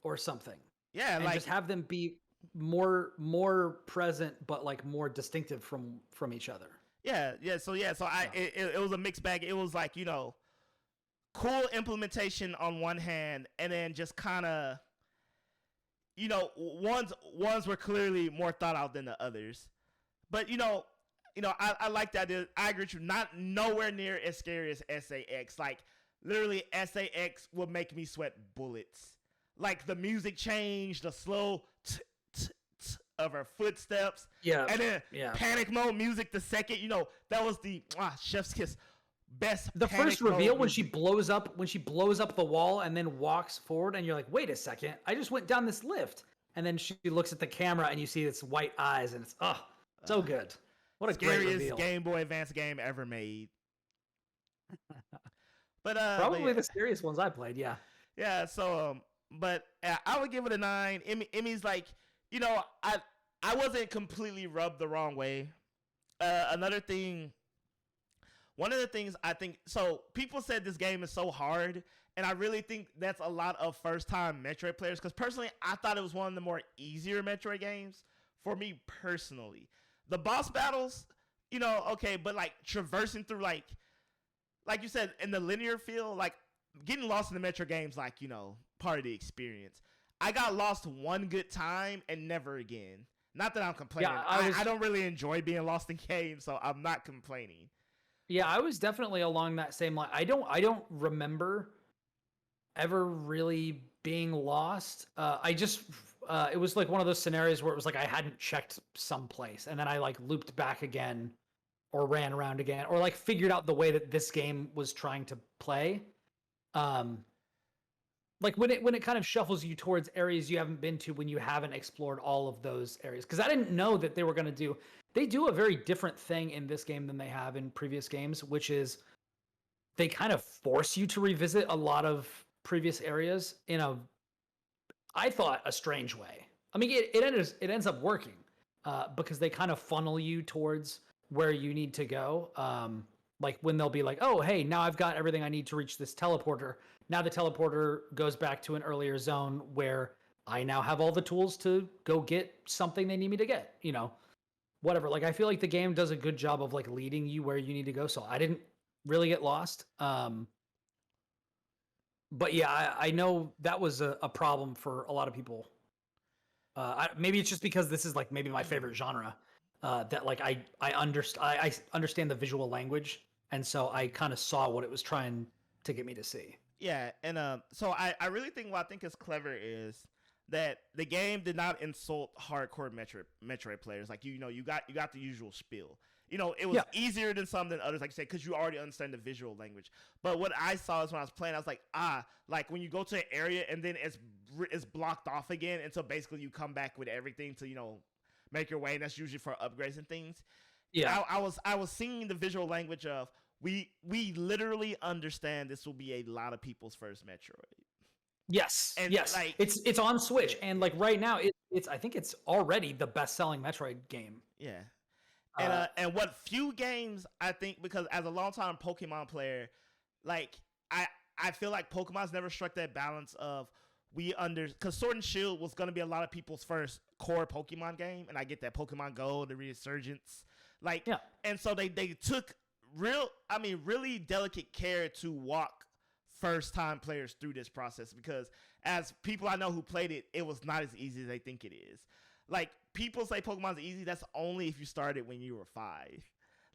or something. Yeah, and just have them be more present, but like more distinctive from each other. Yeah. So it was a mixed bag. It was like, cool implementation on one hand, and then just kind of, ones were clearly more thought out than the others. But I like that. I agree with you. Not nowhere near as scary as SAX. Like literally, SAX will make me sweat bullets. Like the music change, the slow of her footsteps. Yeah. And then panic mode music the second, that was the chef's kiss best. The first reveal when she blows up the wall and then walks forward and you're like, wait a second, I just went down this lift. And then she looks at the camera and you see its white eyes and it's so good. What a great reveal. Game Boy Advance game ever made. But probably the scariest ones I played, yeah. Yeah, so but I would give it a 9. Emmy's like, I wasn't completely rubbed the wrong way. One of the things I think, so people said this game is so hard, and I really think that's a lot of first-time Metroid players, because personally, I thought it was one of the more easier Metroid games for me personally. The boss battles, okay, but like traversing through like you said, in the linear field, like getting lost in the Metro games, like, part of the experience. I got lost one good time and never again. Not that I'm complaining. Yeah, I don't really enjoy being lost in games, so I'm not complaining. Yeah, I was definitely along that same line. I don't remember ever really being lost. It was like one of those scenarios where it was like I hadn't checked someplace, and then I like looped back again, or ran around again, or like figured out the way that this game was trying to play. Like when it kind of shuffles you towards areas you haven't been to when you haven't explored all of those areas. Because I didn't know that they were going to they do a very different thing in this game than they have in previous games, which is they kind of force you to revisit a lot of previous areas in I thought, a strange way. I mean, it ends up working because they kind of funnel you towards where you need to go. Like when they'll be like, oh, hey, now I've got everything I need to reach this teleporter. Now the teleporter goes back to an earlier zone where I now have all the tools to go get something they need me to get, whatever. Like, I feel like the game does a good job of like leading you where you need to go. So I didn't really get lost. But yeah, I know that was a problem for a lot of people. Maybe it's just because this is like maybe my favorite genre. That like I understand the visual language, and so I kind of saw what it was trying to get me to see. Yeah, and so I really think what I think is clever is that the game did not insult hardcore Metroid players. Like you got the usual spiel. It was easier than some than others, like you said, because you already understand the visual language. But what I saw is when I was playing, I was like, like when you go to an area and then it's blocked off again, and so basically you come back with everything to make your way, and that's usually for upgrades and things. Yeah, I was seeing the visual language of we literally understand this will be a lot of people's first Metroid. Yes, and yes, like, it's on Switch, and like right now it's I think it's already the best-selling Metroid game. Yeah. And what few games, I think, because as a long-time Pokemon player, like I feel like Pokemon's never struck that balance of because Sword and Shield was going to be a lot of people's first core Pokemon game, and I get that Pokemon Go, the resurgence, and so they took really delicate care to walk first-time players through this process, because as people I know who played it, it was not as easy as they think it is. Like, people say Pokemon's easy. That's only if you started when you were 5.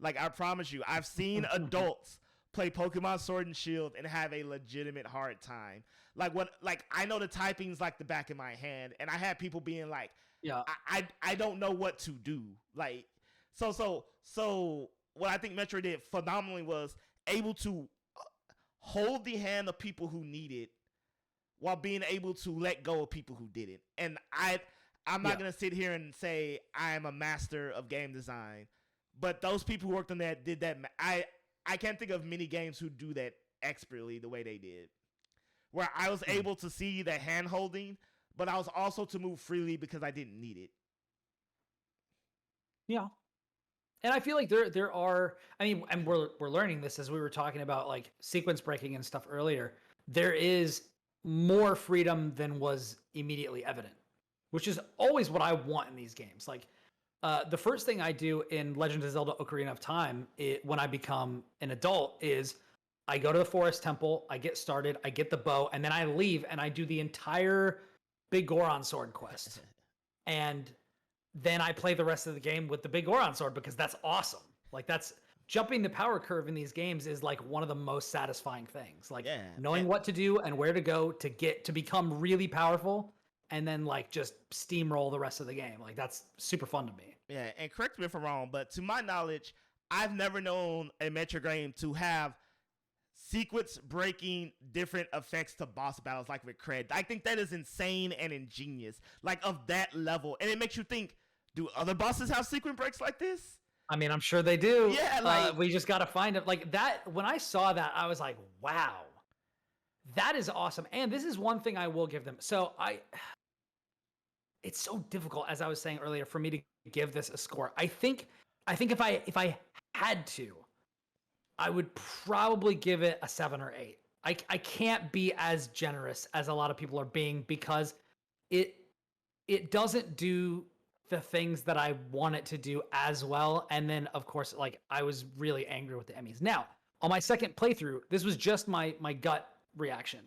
Like, I promise you, I've seen adults play Pokemon Sword and Shield and have a legitimate hard time. Like, I know the typing's like the back of my hand, and I had people being like, yeah, I don't know what to do. Like, so what I think Metroid did phenomenally was able to hold the hand of people who need it while being able to let go of people who didn't. And I'm not going to sit here and say I am a master of game design, but those people who worked on that did that. I can't think of many games who do that expertly the way they did, where I was able to see the hand holding but I was also to move freely because I didn't need it. Yeah. And I feel like there are, I mean, and we're learning this as we were talking about like sequence breaking and stuff earlier. There is more freedom than was immediately evident, which is always what I want in these games. Like the first thing I do in Legend of Zelda Ocarina of Time when I become an adult is I go to the Forest Temple, I get started, I get the bow, and then I leave and I do the entire Big Goron Sword quest. And then I play the rest of the game with the Big Goron Sword because that's awesome. Like that's jumping the power curve in these games is like one of the most satisfying things. Like knowing what to do and where to go to become really powerful and then like just steamroll the rest of the game. Like that's super fun to me. Yeah, and correct me if I'm wrong, but to my knowledge, I've never known a Metroid game to have sequence breaking different effects to boss battles like with Cred. I think that is insane and ingenious, like of that level. And it makes you think, do other bosses have sequence breaks like this? I mean, I'm sure they do. Yeah, like we just got to find it. Like that, when I saw that, I was like, wow, that is awesome. And this is one thing I will give them. So it's so difficult, as I was saying earlier, for me to give this a score. I think if I had to, I would probably give it a 7 or 8. I can't be as generous as a lot of people are being because it doesn't do the things that I want it to do as well. And then of course, like I was really angry with the Emmys. Now, on my second playthrough, this was just my gut reaction.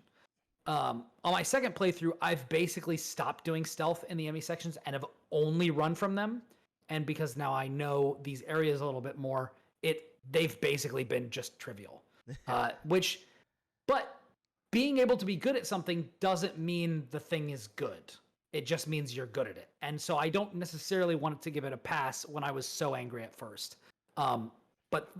On my second playthrough, I've basically stopped doing stealth in the Emmy sections and have only run from them. And because now I know these areas a little bit more, they've basically been just trivial. But being able to be good at something doesn't mean the thing is good. It just means you're good at it. And so I don't necessarily want to give it a pass when I was so angry at first. But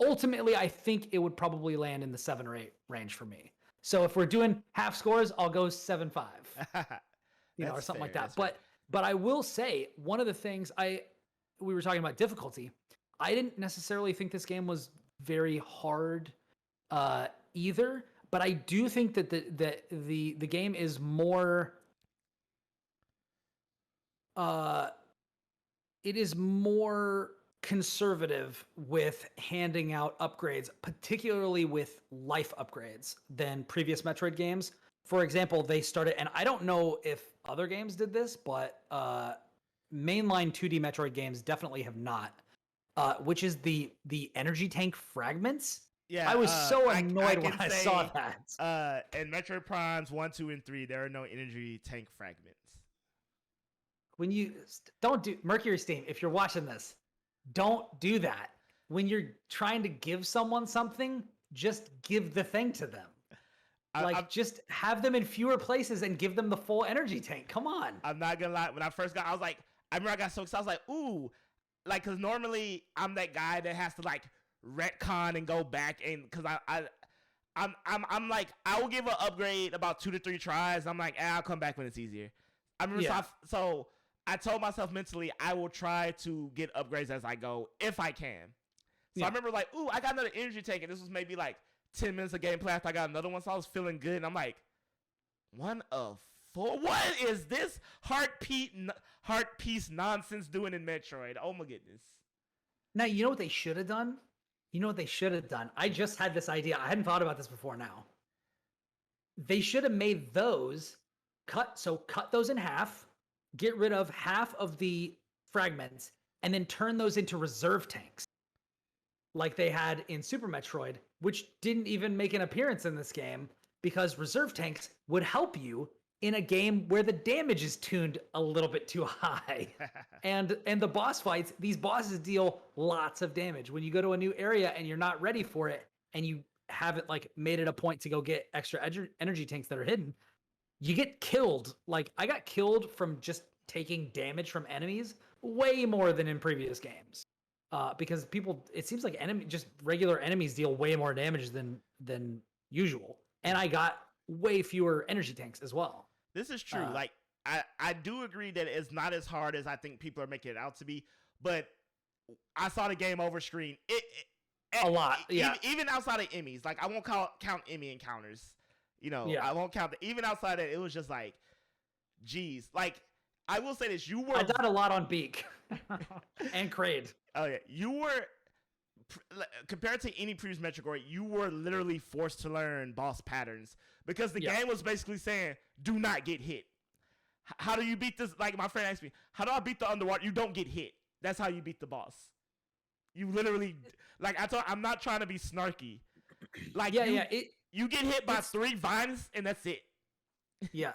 ultimately, I think it would probably land in the 7 or 8 range for me. So if we're doing half scores, I'll go 7.5, or something like that. But I will say one of the things we were talking about difficulty. I didn't necessarily think this game was very hard either, but I do think that the game is more it is more conservative with handing out upgrades, particularly with life upgrades, than previous Metroid games. For example, they started, and I don't know if other games did this, but mainline 2D Metroid games definitely have not. Which is the energy tank fragments. Yeah, I was so annoyed when I saw that. In Metroid Primes 1, 2, and 3, there are no energy tank fragments. When you don't do Mercury Steam, if you're watching this, don't do that. When you're trying to give someone something, just give the thing to them. Just have them in fewer places and give them the full energy tank. Come on. I'm not gonna lie. When I first got, I remember I got so excited. I was like, ooh. Like, cause normally I'm that guy that has to like retcon and go back, and cause I'm like, I will give an upgrade about 2 to 3 tries. I'm like, I'll come back when it's easier. I remember, so I told myself mentally I will try to get upgrades as I go if I can. So I remember like, ooh, I got another energy tank, and this was maybe like 10 minutes of gameplay after I got another one, so I was feeling good, and I'm like, 1 of 4. What is this heart piece nonsense doing in Metroid? Oh my goodness. Now, you know what they should have done? I just had this idea. I hadn't thought about this before now. They should have made those cut those in half, get rid of half of the fragments, and then turn those into reserve tanks. Like they had in Super Metroid, which didn't even make an appearance in this game because reserve tanks would help you in a game where the damage is tuned a little bit too high. and the boss fights, these bosses deal lots of damage. When you go to a new area and you're not ready for it, and you haven't like made it a point to go get extra energy tanks that are hidden, you get killed. Like I got killed from just taking damage from enemies way more than in previous games. Because it seems like just regular enemies deal way more damage than usual. And I got way fewer energy tanks as well. This is true. Like I do agree that it's not as hard as I think people are making it out to be, but I saw the game over screen. A lot, yeah. Even outside of Emmys, like I won't count Emmy encounters. I won't count even outside of it. It was just like geez, like I will say this: I died a lot on Beak and Kraid. Oh yeah, you were compared to any previous Metroid, you were literally forced to learn boss patterns because the game was basically saying, "Do not get hit." How do you beat this? Like my friend asked me, "How do I beat the underwater?" You don't get hit. That's how you beat the boss. You literally, like I'm not trying to be snarky. Like you get hit by 3 vines and that's it. Yeah.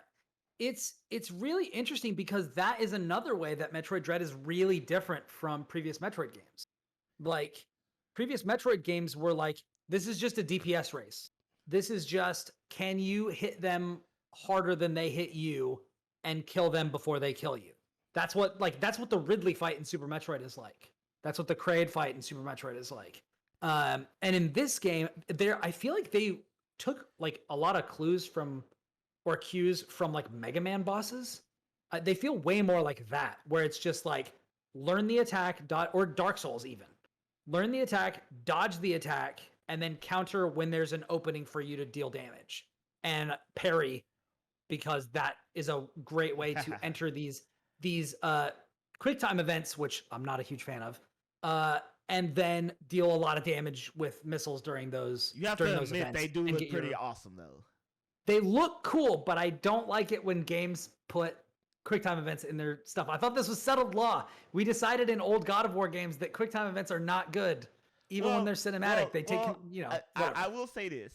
It's really interesting because that is another way that Metroid Dread is really different from previous Metroid games. Like previous Metroid games were like, this is just a DPS race. This is just, can you hit them harder than they hit you and kill them before they kill you? That's what the Ridley fight in Super Metroid is like. That's what the Kraid fight in Super Metroid is like. And in this game, I feel like they took like a lot of clues from or cues from like Mega Man bosses. They feel way more like that, where it's just like learn the attack, or Dark Souls even. Learn the attack, dodge the attack, and then counter when there's an opening for you to deal damage. And parry, because that is a great way to enter these quick time events, which I'm not a huge fan of. And then deal a lot of damage with missiles during those. You have to admit they do look pretty awesome though. They look cool, but I don't like it when games put QuickTime events in their stuff. I thought this was settled law. We decided in old God of War games that QuickTime events are not good, even when they're cinematic. They take, I will say this,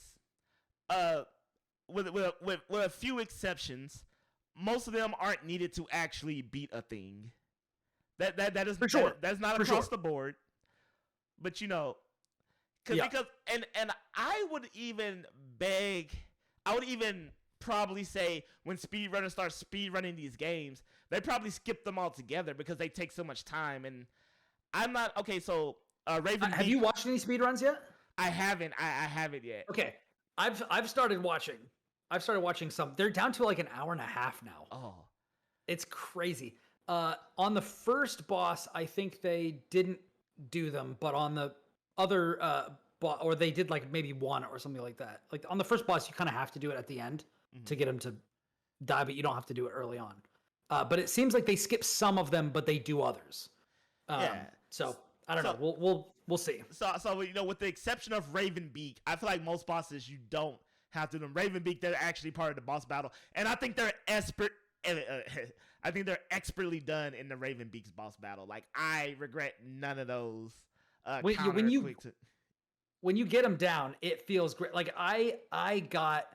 with a few exceptions, most of them aren't needed to actually beat a thing. That is for sure. That's not across the board, but because I would even probably say when speedrunners start speedrunning these games, they probably skip them all together because they take so much time. And I'm not okay. So Raven, have you watched any speedruns yet? I haven't. I haven't yet. Okay, I've started watching. I've started watching some. They're down to like an hour and a half now. Oh, it's crazy. On the first boss, I think they didn't do them, but on the other or they did like maybe one or something like that. Like on the first boss, you kind of have to do it at the end to get him to die, but you don't have to do it early on. But it seems like they skip some of them, but they do others. So I don't know. We'll see. So with the exception of Ravenbeak, I feel like most bosses you don't have to do them. Ravenbeak, they're actually part of the boss battle, and I think they're I think they're expertly done in the Ravenbeak's boss battle. Like I regret none of those. When you get them down, it feels great. Like I got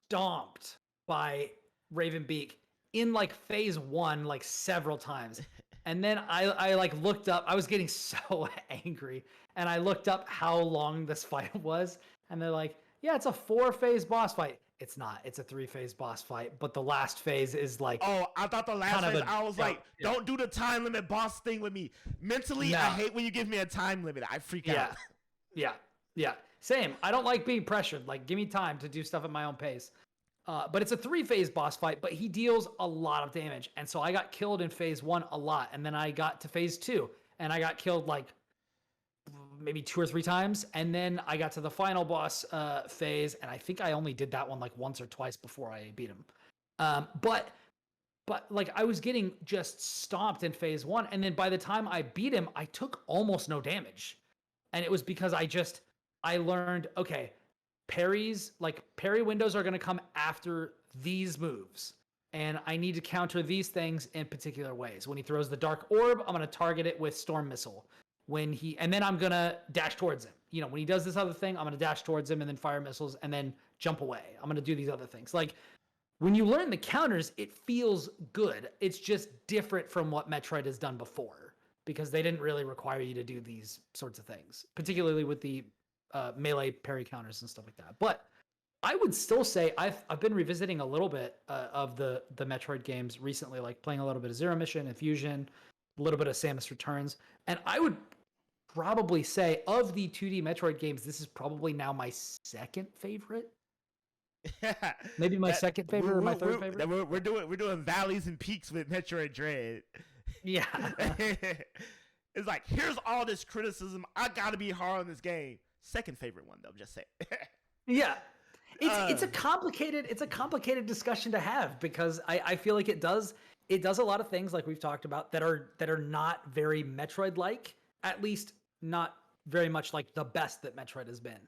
stomped by Ravenbeak in like phase 1 like several times. And then I like looked up, I was getting so angry, and I looked up how long this fight was, and they're like, yeah, it's a 4-phase boss fight. It's not. It's a 3-phase boss fight, but the last phase is like. Oh, I thought the last phase. I was like, don't do the time limit boss thing with me. Mentally, I hate when you give me a time limit. I freak out. Yeah. Same. I don't like being pressured. Like, give me time to do stuff at my own pace. But it's a 3-phase boss fight, but he deals a lot of damage, and so I got killed in phase 1 a lot, and then I got to phase 2, and I got killed like maybe 2 or 3 times, and then I got to the final boss phase, and I think I only did that one like once or twice before I beat him. But like I was getting just stomped in phase 1, and then by the time I beat him, I took almost no damage, and it was because I learned, okay, parry windows are going to come after these moves, and I need to counter these things in particular ways. When he throws the dark orb, I'm going to target it with storm missile. And then I'm going to dash towards him. When he does this other thing, I'm going to dash towards him and then fire missiles and then jump away. I'm going to do these other things. Like when you learn the counters, it feels good. It's just different from what Metroid has done before because they didn't really require you to do these sorts of things, particularly with the melee parry counters and stuff like that. But I would still say I've been revisiting a little bit of the Metroid games recently, like playing a little bit of Zero Mission and Fusion, a little bit of Samus Returns, and I would probably say of the 2D Metroid games, this is probably now my second favorite. Maybe my second favorite or my third favorite. We're doing valleys and peaks with Metroid Dread. Yeah. It's like, here's all this criticism. I gotta be hard on this game. Second favorite one though, just say. Yeah. It's a complicated discussion to have because I feel like it does a lot of things like we've talked about that are not very Metroid-like, at least not very much like the best that Metroid has been.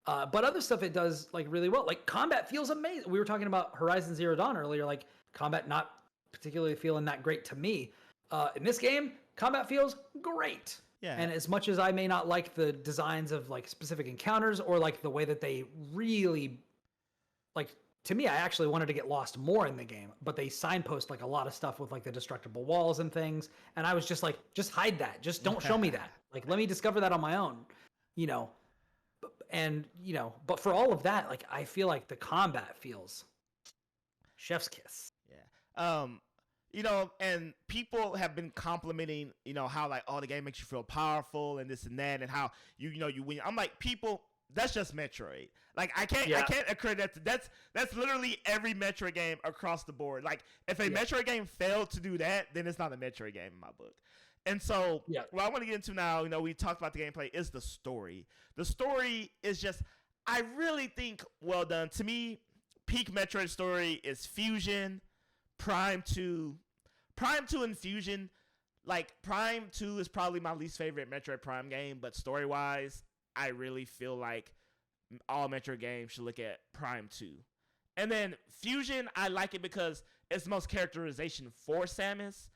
But other stuff it does like really well. Like combat feels amazing. We were talking about Horizon Zero Dawn earlier. Like combat not particularly feeling that great to me. In this game, combat feels great. Yeah. And as much as I may not like the designs of like specific encounters or like the way that they really like, to me, I actually wanted to get lost more in the game, but they signpost like a lot of stuff with like the destructible walls and things. And I was just like, just hide that. Just don't show me that. Like, let me discover that on my own, you know? And, you know, but for all of that, like, I feel like the combat feels chef's kiss. Yeah. You know, and people have been complimenting, you know, how like, oh, the game makes you feel powerful and this and that, and how you know you win. I'm like, people, that's just Metroid. Like, I can't accredit that. That's literally every Metroid game across the board. Like, if a Metroid game failed to do that, then it's not a Metroid game in my book. And so, what I want to get into now, you know, we talked about the gameplay, is the story. The story is just, I really think, well done. To me, peak Metroid story is Fusion, Prime 2 and Fusion. Like, Prime 2 is probably my least favorite Metroid Prime game, but story-wise, I really feel like all Metroid games should look at Prime 2. And then Fusion, I like it because it's the most characterization for Samus,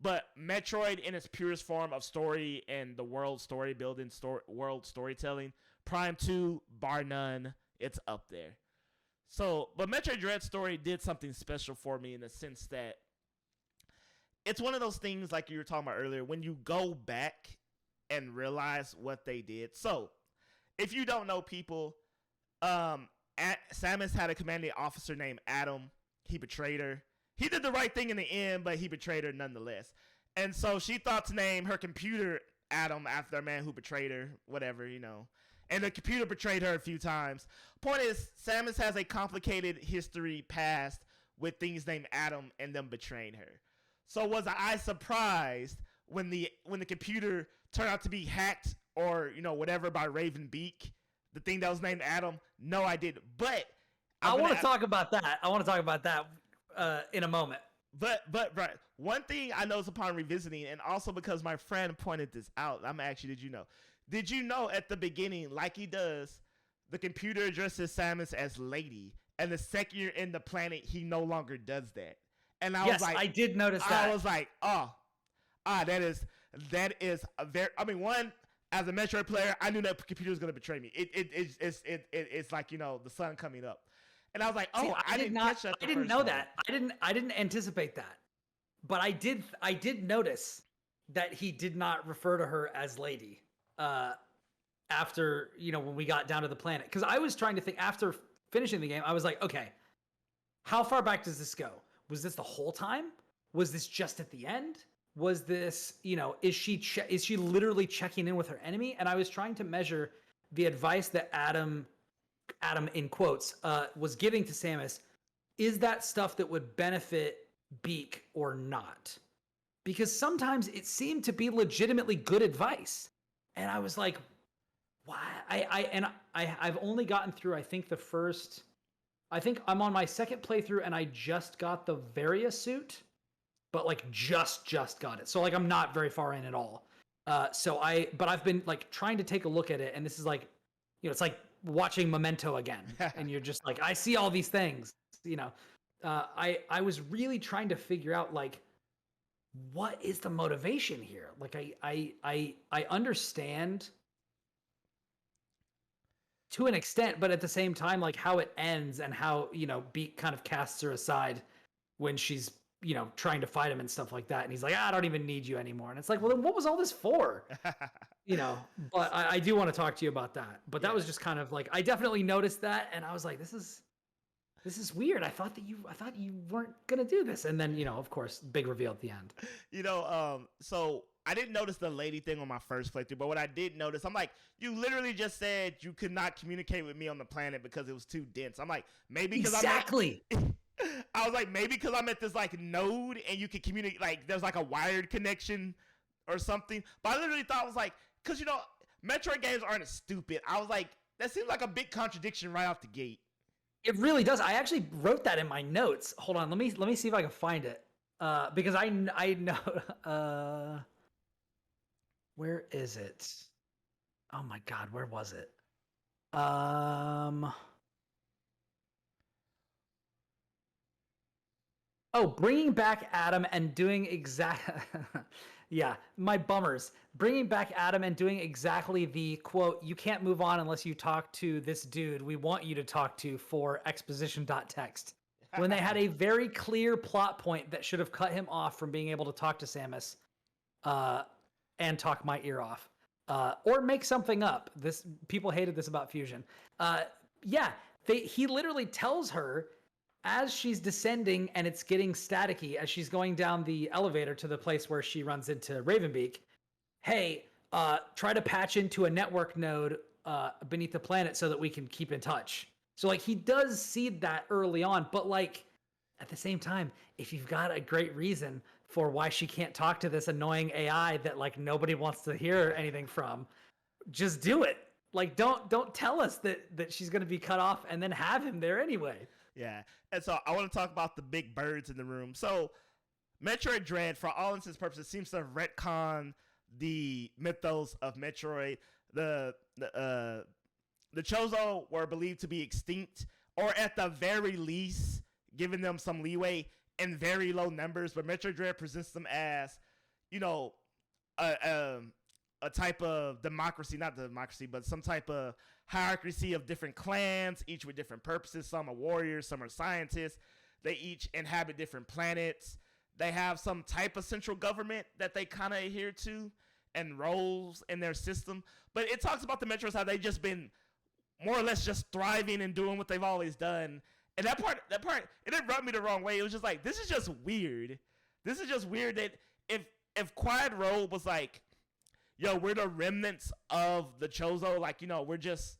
but Metroid in its purest form of story and the world story building, world storytelling, Prime 2, bar none, it's up there. So, but Metroid Dread story did something special for me in the sense that it's one of those things like you were talking about earlier, when you go back and realize what they did. So, if you don't know, people, Samus had a commanding officer named Adam. He betrayed her. He did the right thing in the end, but he betrayed her nonetheless. And so she thought to name her computer Adam after a man who betrayed her, whatever, you know. And the computer betrayed her a few times. Point is, Samus has a complicated history past with things named Adam and them betraying her. So was I surprised when the computer turned out to be hacked or, you know, whatever by Raven Beak, the thing that was named Adam? No, I didn't. But I want to talk about that. In a moment. But right, one thing I noticed upon revisiting, and also because my friend pointed this out, I'm actually, did you know at the beginning, like he does, the computer addresses Samus as lady, and the second you're in the planet, he no longer does that. And I was like, I did notice that. I was like, that is a very, I mean, one, as a Metroid player, I knew that computer was going to betray me. It's like, you know, the sun coming up. And I was like, I didn't catch that. I didn't know that. I didn't anticipate that. But I did notice that he did not refer to her as lady after, you know, when we got down to the planet. Because I was trying to think, after finishing the game, I was like, okay, how far back does this go? Was this the whole time? Was this just at the end? Was this, you know, is she literally checking in with her enemy? And I was trying to measure the advice that Adam in quotes was giving to Samus. Is that stuff that would benefit Beak or not? Because sometimes it seemed to be legitimately good advice, and I was like, why? I've only gotten through, I think I'm on my second playthrough, and I just got the Varia suit, but like just got it. So like I'm not very far in at all. But I've been like trying to take a look at it, and this is like, you know, it's like watching Memento again, and you're just like, I see all these things, you know. I was really trying to figure out like, what is the motivation here? Like I understand to an extent, but at the same time, like how it ends and how, you know, Beak kind of casts her aside when she's, you know, trying to fight him and stuff like that, and he's like, I don't even need you anymore. And it's like, well, then what was all this for? You know. But I do want to talk to you about that. But that was just kind of like, I definitely noticed that, and I was like, this is weird. I thought you weren't gonna do this, and then, you know, of course, big reveal at the end. You know, so I didn't notice the lady thing on my first playthrough, but what I did notice, I'm like, you literally just said you could not communicate with me on the planet because it was too dense. I'm like, maybe because I was like, maybe because I'm at this like node and you can communicate, like there's like a wired connection or something. But I literally thought, I was like, because, you know, Metroid games aren't stupid. I was like, that seems like a big contradiction right off the gate. It really does. I actually wrote that in my notes. Hold on, let me see if I can find it. Because I know. Where is it? Oh my God, where was it? Oh, bringing back Adam and doing yeah, my bummers. Bringing back Adam and doing exactly the quote, you can't move on unless you talk to this dude we want you to talk to for exposition.txt. When they had a very clear plot point that should have cut him off from being able to talk to Samus and talk my ear off. Or make something up. This people hated this about Fusion. He literally tells her as she's descending and it's getting staticky as she's going down the elevator to the place where she runs into Ravenbeak. Hey, try to patch into a network node beneath the planet so that we can keep in touch. So like he does seed that early on, but like at the same time, if you've got a great reason for why she can't talk to this annoying AI that like nobody wants to hear anything from, just do it. Like don't tell us that she's going to be cut off and then have him there anyway. Yeah. And so I want to talk about the big birds in the room. So Metroid Dread, for all intents and purposes, seems to retcon the mythos of Metroid. The Chozo were believed to be extinct, or at the very least, giving them some leeway in very low numbers. But Metroid Dread presents them as, a type of democracy, not democracy, but some type of hierarchy of different clans, each with different purposes. Some are warriors, some are scientists. They each inhabit different planets. They have some type of central government that they kind of adhere to and roles in their system. But it talks about the Metros, how they've just been more or less just thriving and doing what they've always done. And that part, it didn't rub me the wrong way. It was just like, this is just weird. This is just weird that if Quiet Road was like, yo, we're the remnants of the Chozo, like, we're just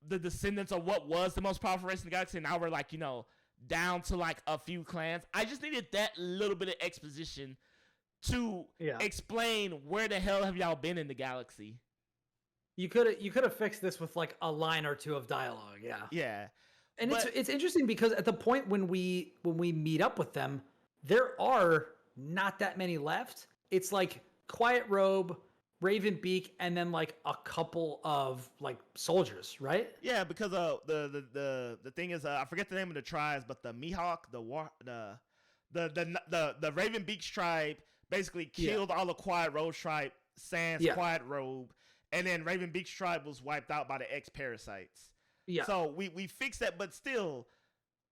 the descendants of what was the most powerful race in the galaxy, and now we're like, down to like a few clans. I just needed that little bit of exposition to explain where the hell have y'all been in the galaxy. You could have fixed this with like a line or two of dialogue. Yeah. And it's interesting because at the point when we meet up with them, there are not that many left. It's like Quiet Robe, Ravenbeak, and then like a couple of like soldiers, right? Yeah, because the thing is, I forget the name of the tribes, but the Mihawk, the Ravenbeak's tribe basically killed all the Quiet Robe tribe sans Quiet Robe, and then Ravenbeak's tribe was wiped out by the X-Parasites. Yeah. So we fixed that, but still,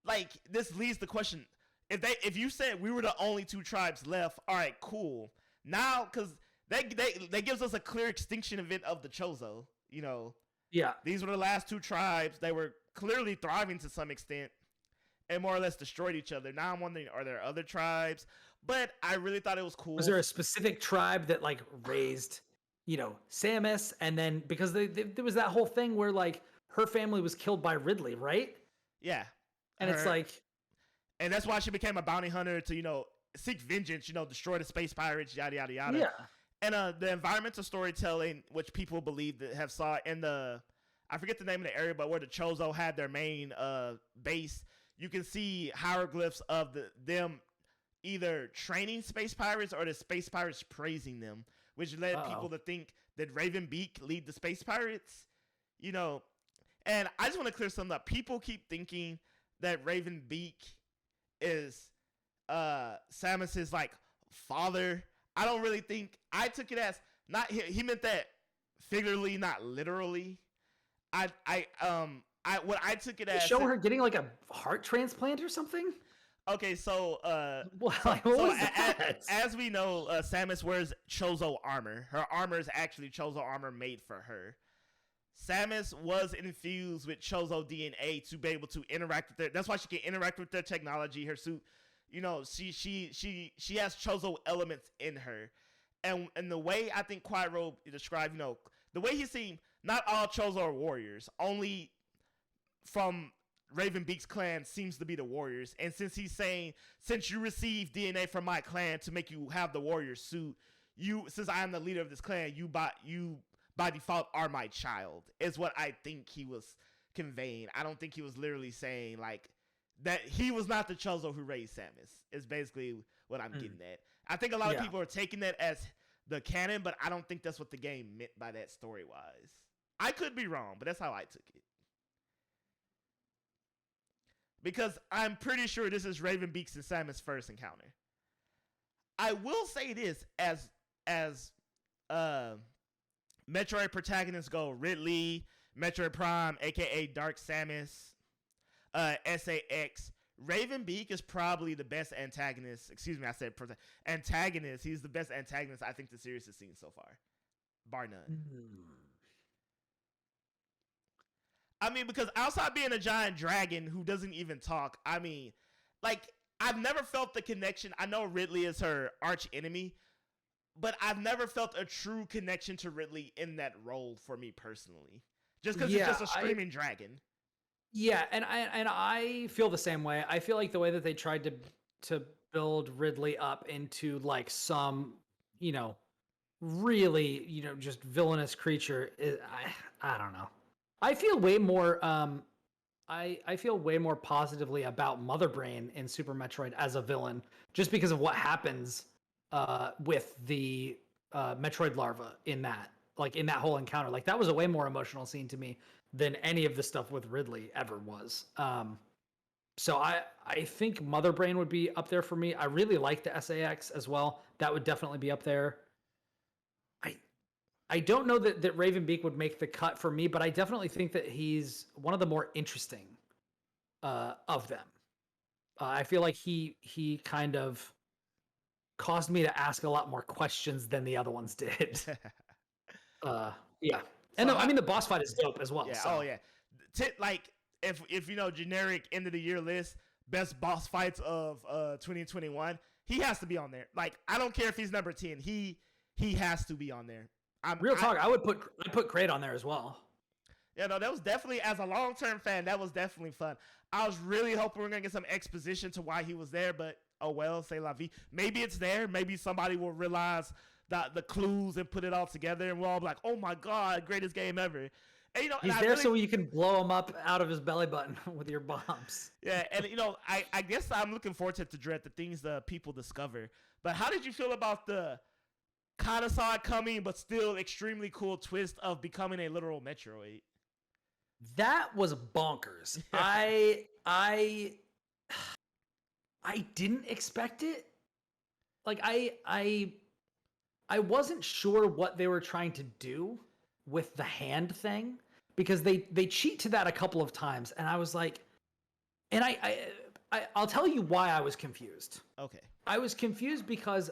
like, this leads the question: if you said we were the only two tribes left, all right, cool. Now, because that gives us a clear extinction event of the Chozo. Yeah. These were the last two tribes. They were clearly thriving to some extent and more or less destroyed each other. Now I'm wondering, are there other tribes? But I really thought it was cool. Was there a specific tribe that like raised, Samus, and then because there was that whole thing where like her family was killed by Ridley, right? Yeah. And it's like, and that's why she became a bounty hunter to seek vengeance, destroy the space pirates, yada yada yada. Yeah. And the environmental storytelling, which people believe that have saw in I forget the name of the area, but where the Chozo had their main base, you can see hieroglyphs of them either training space pirates or the space pirates praising them, which led people to think that Ravenbeak lead the space pirates, And I just want to clear something up. People keep thinking that Ravenbeak is Samus's like father. I don't really think. I took it as not he meant that figuratively, not literally. What I took it as show her getting like a heart transplant or something. Okay, so as we know, Samus wears Chozo armor. Her armor is actually Chozo armor made for her. Samus was infused with Chozo DNA to be able to interact with that's why she can interact with their technology. Her suit, she has Chozo elements in her, and the way I think Quiet Robe described, the way he seemed, not all Chozo are warriors. Only from Ravenbeak's clan seems to be the warriors, and since he's saying, since you received DNA from my clan to make you have the warrior suit, since I am the leader of this clan, you by default are my child, is what I think he was conveying. I don't think he was literally saying like that he was not the Chozo who raised Samus. Is basically what I'm getting at. I think a lot of people are taking that as the canon, but I don't think that's what the game meant by that story wise. I could be wrong, but that's how I took it. Because I'm pretty sure this is Raven Beaks and Samus' first encounter. I will say this as Metroid protagonists go, Ridley, Metroid Prime, aka Dark Samus, SAX. Raven Beak is probably the best antagonist. Excuse me, I said antagonist. He's the best antagonist I think the series has seen so far, bar none. I mean, because outside being a giant dragon who doesn't even talk, I mean, like, I've never felt the connection. I know Ridley is her arch enemy, but I've never felt a true connection to Ridley in that role for me personally. Just because it's just a screaming dragon. Yeah, and I feel the same way. I feel like the way that they tried to build Ridley up into like some, really, just villainous creature is, I don't know. I feel way more I feel way more positively about Mother Brain in Super Metroid as a villain, just because of what happens with the Metroid larva in that whole encounter. Like, that was a way more emotional scene to me than any of the stuff with Ridley ever was. So I think Mother Brain would be up there for me. I really like the SAX as well. That would definitely be up there. I don't know that Raven Beak would make the cut for me, but I definitely think that he's one of the more interesting of them. I feel like he kind of caused me to ask a lot more questions than the other ones did. Yeah. And I mean, the boss fight is dope as well. Yeah. So. Oh yeah. Like if generic end of the year list, best boss fights of 2021, he has to be on there. Like, I don't care if he's number 10. He has to be on there. Real talk, I'd put Kraid on there as well. Yeah, no, that was definitely, as a long-term fan, that was definitely fun. I was really hoping we were going to get some exposition to why he was there, but oh well, c'est la vie. Maybe it's there. Maybe somebody will realize the clues and put it all together, and we'll all be like, oh my god, greatest game ever. And, he's there so you can blow him up out of his belly button with your bombs. Yeah, and I guess I'm looking forward to Dread, the things that people discover. But how did you feel about the kind of saw it coming, but still extremely cool twist of becoming a literal Metroid? That was bonkers. I didn't expect it. Like, I wasn't sure what they were trying to do with the hand thing, because they cheat to that a couple of times, and I was like, and I'll tell you why I was confused. Okay. I was confused because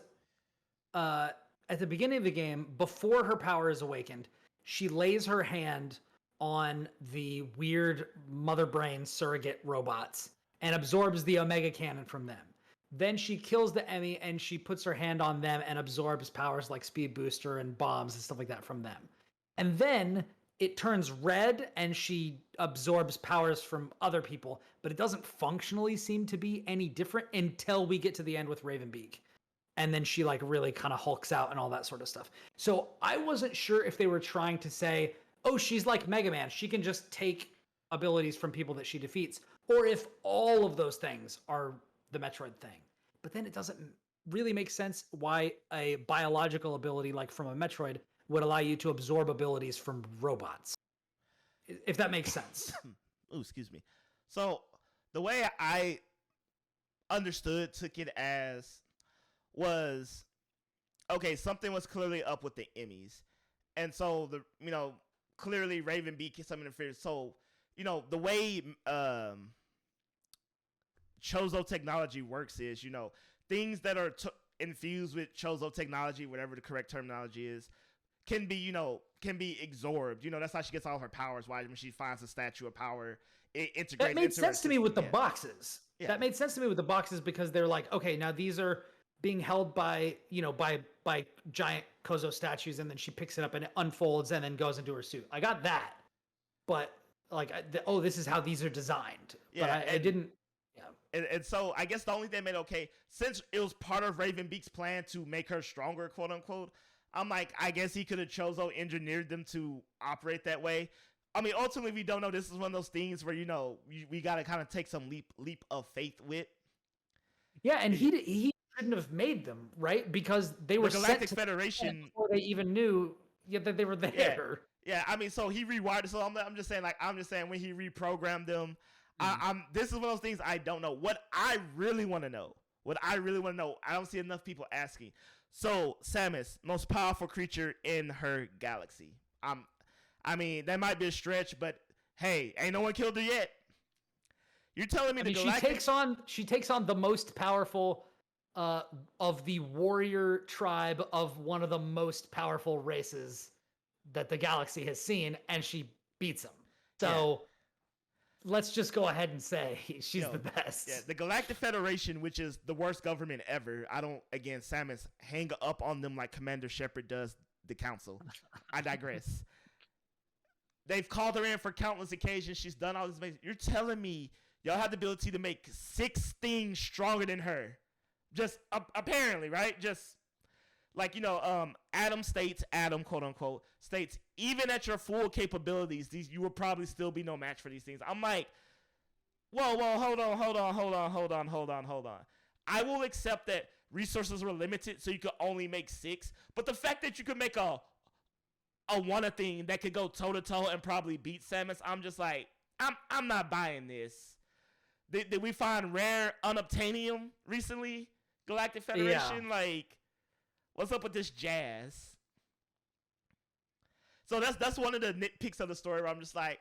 at the beginning of the game, before her power is awakened, she lays her hand on the weird Mother Brain surrogate robots and absorbs the Omega Cannon from them. Then she kills the Emmy and she puts her hand on them and absorbs powers like Speed Booster and bombs and stuff like that from them. And then it turns red and she absorbs powers from other people, but it doesn't functionally seem to be any different until we get to the end with Raven Beak. And then she like really kind of hulks out and all that sort of stuff. So I wasn't sure if they were trying to say, oh, she's like Mega Man, she can just take abilities from people that she defeats, or if all of those things are the Metroid thing. But then it doesn't really make sense why a biological ability like from a Metroid would allow you to absorb abilities from robots, if that makes sense. Ooh, excuse me. So the way I took it as was, okay, something was clearly up with the Emmys. And so clearly Raven Beak is some interference. So, the way Chozo technology works is, things that are infused with Chozo technology, whatever the correct terminology is, can be absorbed. That's how she gets all her powers. Why, when she finds a statue of power, it integrates. That made sense to me with the boxes. Yeah. That made sense to me with the boxes, because they're like, okay, now these are being held by giant Kozo statues, and then she picks it up and it unfolds and then goes into her suit. I got that, but like, this is how these are designed. Yeah, but I didn't. Yeah. And so I guess the only thing made since it was part of Raven Beak's plan to make her stronger, quote unquote, I'm like, I guess he could have Chozo engineered them to operate that way. I mean, ultimately, we don't know. This is one of those things where, we got to kind of take some leap of faith with. Yeah, and he shouldn't have made them, right? Because they were the Galactic sent Federation before they even knew that they were there. Yeah, I mean, so he rewired. So I'm just saying, when he reprogrammed them, this is one of those things I don't know. What I really want to know, I don't see enough people asking. So Samus, most powerful creature in her galaxy. I mean, that might be a stretch, but hey, ain't no one killed her yet. You're telling me Galactic... she takes on the most powerful of the warrior tribe of one of the most powerful races that the galaxy has seen, and she beats them. So let's just go ahead and say she's the best. Yeah, the Galactic Federation, which is the worst government ever. Samus, hang up on them like Commander Shepard does the Council. I digress. They've called her in for countless occasions. She's done all this. You're telling me y'all have the ability to make 6 things stronger than her. Just apparently, right? Just like, Adam, quote unquote, states, even at your full capabilities, you will probably still be no match for these things. I'm like, whoa, hold on. I will accept that resources were limited, so you could only make 6. But the fact that you could make a one thing that could go toe to toe and probably beat Samus, I'm just like, I'm not buying this. Did we find rare unobtainium recently? Galactic Federation, what's up with this jazz? So that's one of the nitpicks of the story where I'm just like,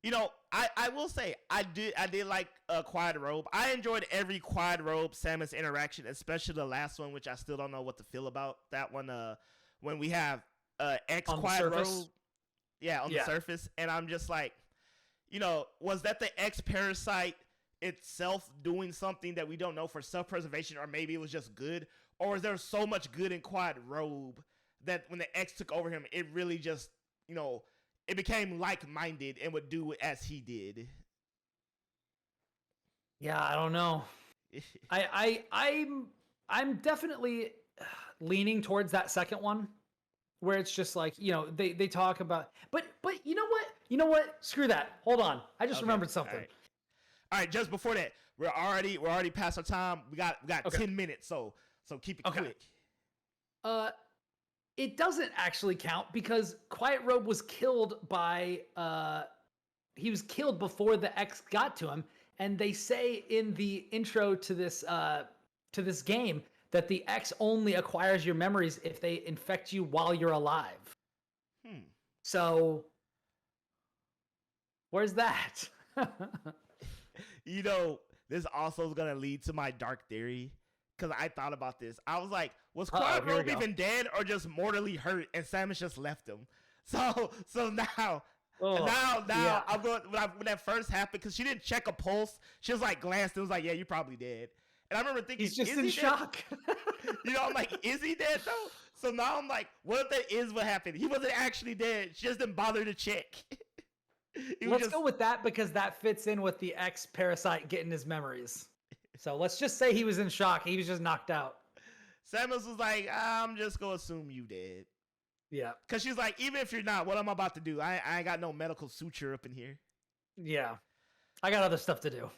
I will say I did like Quiet Robe. I enjoyed every Quiet Robe Samus interaction, especially the last one, which I still don't know what to feel about that one. When we have X Quiet Robe, on the surface, and I'm just like, was that the X parasite itself doing something that we don't know for self-preservation, or maybe it was just good, or is there so much good in Quiet Robe that when the X took over him, it really just, it became like-minded and would do as he did? Yeah, I don't know. I'm definitely leaning towards that second one, where it's just like, they talk about, but you know what? Screw that. Hold on. I just remembered something. All right, just before that, we're already past our time. We got 10 minutes, so keep it quick. It doesn't actually count because Quiet Robe was killed by he was killed before the X got to him, and they say in the intro to this game that the X only acquires your memories if they infect you while you're alive. So where's that? This also is going to lead to my dark theory, because I thought about this. I was like, was Quiet Robe even dead or just mortally hurt and Samus just left him? So now I'm going, when that first happened, because she didn't check a pulse, she was like glanced and was like, yeah, you're probably dead. And I remember thinking, he's just in shock. I'm like, is he dead though? So now I'm like, what if that is what happened? He wasn't actually dead. She just didn't bother to check. Let's go with that, because that fits in with the X parasite getting his memories. So let's just say he was in shock. He was just knocked out. Samus was like, I'm just going to assume you dead. Yeah. Because she's like, even if you're not, what I'm about to do? I ain't got no medical suture up in here. Yeah. I got other stuff to do.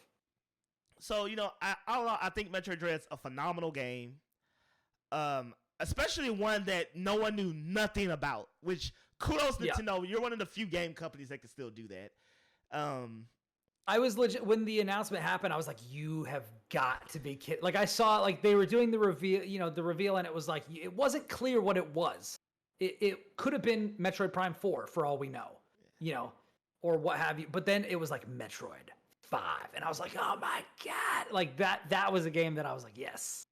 So, I think Metroid Dread's a phenomenal game. Especially one that no one knew nothing about, which kudos Nintendo. You're one of the few game companies that can still do that. I was legit when the announcement happened. I was like, "You have got to be kidding!" Like I saw, like they were doing the reveal, and it was like it wasn't clear what it was. It could have been Metroid Prime 4 for all we know, or what have you. But then it was like Metroid 5, and I was like, "Oh my god!" Like that was a game that I was like, "Yes."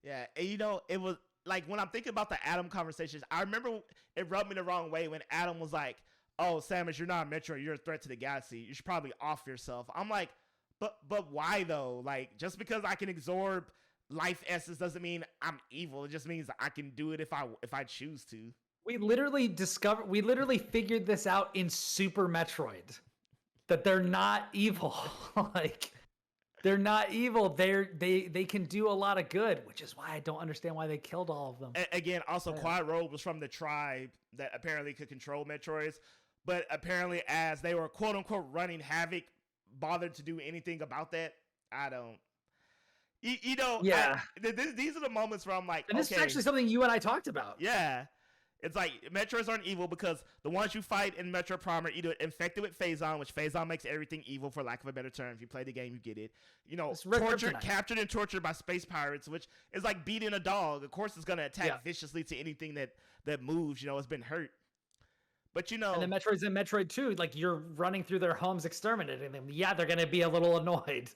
Yeah, and it was like when I'm thinking about the Adam conversations, I remember it rubbed me the wrong way when Adam was like, "Oh, Samus, you're not a Metroid. You're a threat to the galaxy. You should probably off yourself." I'm like, but why though? Like, just because I can absorb life essence doesn't mean I'm evil. It just means I can do it if I choose to. We literally figured this out in Super Metroid, that they're not evil. Like, they're not evil. They can do a lot of good, which is why I don't understand why they killed all of them. Again, also, Quiet Robe was from the tribe that apparently could control Metroids. But apparently, as they were quote unquote running havoc, bothered to do anything about that. I don't. You know, Yeah. These are the moments where I'm like, and this is actually something you and I talked about. Yeah. It's like Metroids aren't evil because the ones you fight in Metroid Prime are either infected with Phazon, which Phazon makes everything evil for lack of a better term. If you play the game, you get it. You know, tortured, captured, and tortured by space pirates, which is like beating a dog. Of course, it's gonna attack viciously to anything that moves. You know, it's been hurt. But you know, and the Metroids in Metroid 2, like you're running through their homes exterminating them. Yeah, they're gonna be a little annoyed.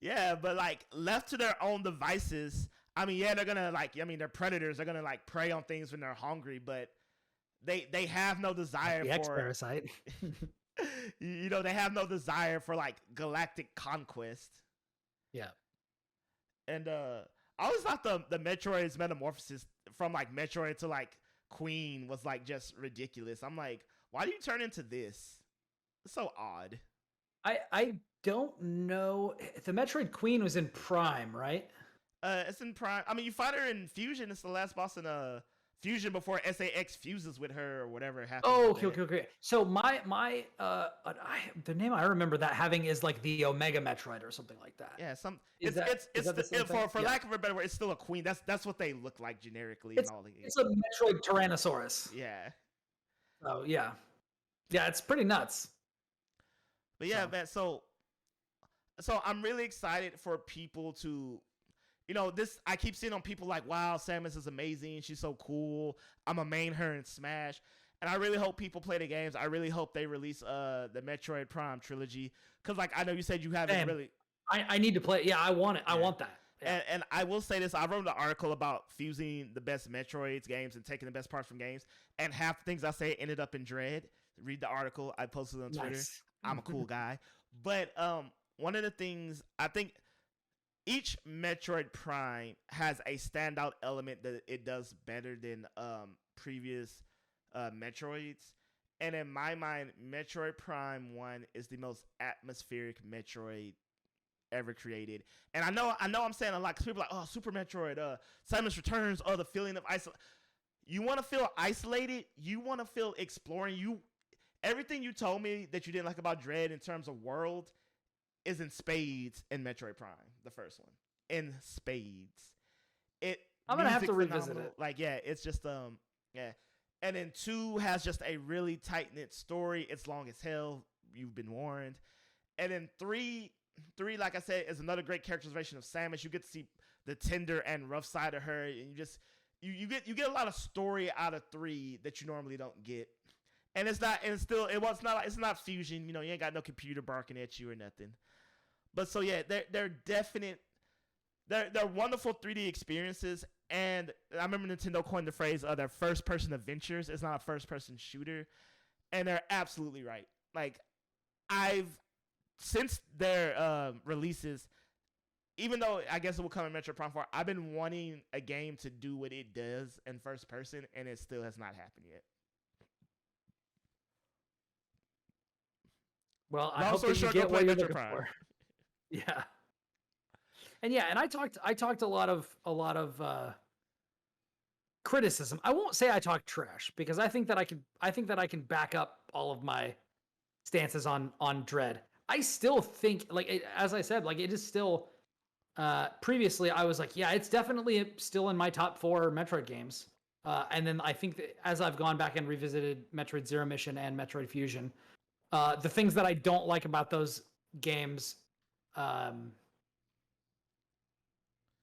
Yeah, but like left to their own devices. I mean, yeah, they're gonna they're predators. They're gonna like prey on things when they're hungry, but they have no desire the for X-Parasite. You know, they have no desire for like galactic conquest. Yeah. And I always thought the Metroid's metamorphosis from like Metroid to like Queen was like just ridiculous. I'm like, why do you turn into this? It's so odd. I don't know. The Metroid Queen was in Prime, right? It's in Prime. I mean, you fight her in Fusion. It's the last boss in Fusion before SAX fuses with her or whatever happens. Oh, okay. So the name I remember that having is like the Omega Metroid or something like that. Yeah, for lack of a better word, it's still a queen. That's what they look like generically. It's a Metroid Tyrannosaurus. Yeah. Oh yeah, it's pretty nuts. But yeah, man. So I'm really excited for people to. You know, this I keep seeing on people like, wow, Samus is amazing. She's so cool. I'm a main her in Smash. And I really hope people play the games. I really hope they release the Metroid Prime trilogy. Because, like, I know you said you haven't really... I need to play it. Yeah, I want it. Yeah. I want that. Yeah. And I will say this. I wrote an article about fusing the best Metroids games and taking the best parts from games. And half the things I say ended up in Dread. Read the article. I posted it on Twitter. Nice. I'm a cool guy. But one of the things I think... Each Metroid Prime has a standout element that it does better than previous Metroids. And in my mind, Metroid Prime 1 is the most atmospheric Metroid ever created. And I know I'm saying a lot because people are like, oh, Super Metroid, Samus Returns, the feeling of isolation. You want to feel isolated? You want to feel exploring? Everything you told me that you didn't like about Dread in terms of world is in spades in Metroid Prime, the first one. In spades. I'm gonna have to revisit it. Like, yeah, it's just yeah. And then 2 has just a really tight-knit story. It's long as hell. You've been warned. And then 3, like I said, is another great characterization of Samus. You get to see the tender and rough side of her, and you get a lot of story out of 3 that you normally don't get. And it's not Fusion. You know, you ain't got no computer barking at you or nothing. But so yeah, they're wonderful 3D experiences, and I remember Nintendo coined the phrase their first person adventures. It's not a first person shooter, and they're absolutely right. Like, since their releases, even though I guess it will come in Metroid Prime 4, I've been wanting a game to do what it does in first person, and it still has not happened yet. Well, I hope that you get what you're looking for. Yeah. And I talked a lot of criticism. I won't say I talk trash because I think that I can back up all of my stances on Dread. I still think, like, as I said, like, it is still previously I was like, yeah, it's definitely still in my top 4 Metroid games. And then I think that as I've gone back and revisited Metroid Zero Mission and Metroid Fusion, the things that I don't like about those games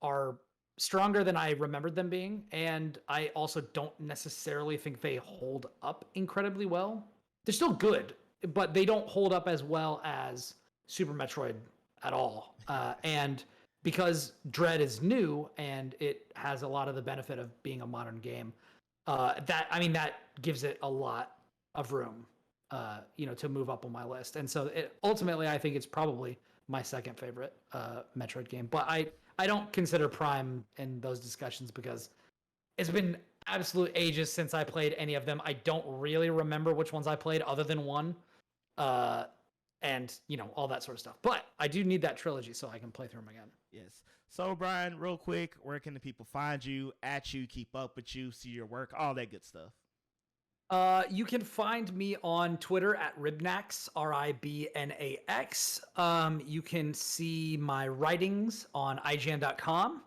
are stronger than I remembered them being, and I also don't necessarily think they hold up incredibly well. They're still good, but they don't hold up as well as Super Metroid at all. And because Dread is new and it has a lot of the benefit of being a modern game, that gives it a lot of room, to move up on my list. And so ultimately, I think it's probably my second favorite Metroid game. But I don't consider Prime in those discussions because it's been absolute ages since I played any of them. I don't really remember which ones I played other than 1. And, all that sort of stuff. But I do need that trilogy so I can play through them again. Yes. So, Brian, real quick, where can the people find you, keep up with you, see your work, all that good stuff? You can find me on Twitter at Ribnax, Ribnax. You can see my writings on IGN.com,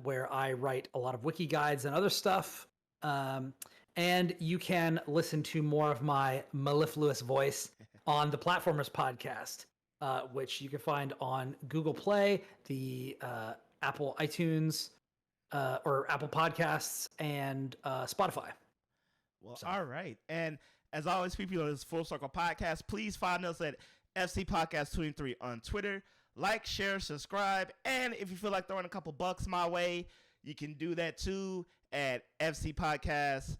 where I write a lot of wiki guides and other stuff. And you can listen to more of my mellifluous voice on the Platformers podcast, which you can find on Google Play, the Apple iTunes, or Apple Podcasts, and Spotify. Well, all right. And as always, people on this Full Circle podcast, please find us at FC Podcast 23 on Twitter. Like, share, subscribe. And if you feel like throwing a couple bucks my way, you can do that too at FC Productions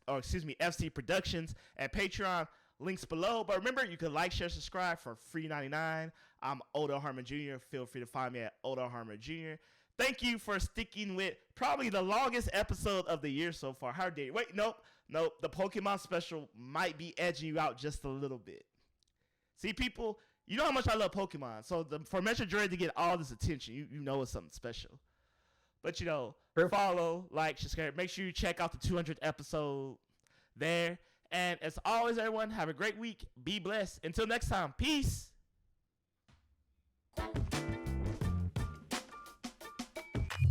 at Patreon. Links below. But remember, you can like, share, subscribe for free 99. I'm Odo Harmon Jr. Feel free to find me at Odo Harmon Jr. Thank you for sticking with probably the longest episode of the year so far. How dare you? Wait, nope. The Pokemon Special might be edging you out just a little bit. See, people, you know how much I love Pokemon. So for Metroid Dread to get all this attention, you know it's something special. But, follow, like, subscribe. Make sure you check out the 200th episode there. And as always, everyone, have a great week. Be blessed. Until next time, peace.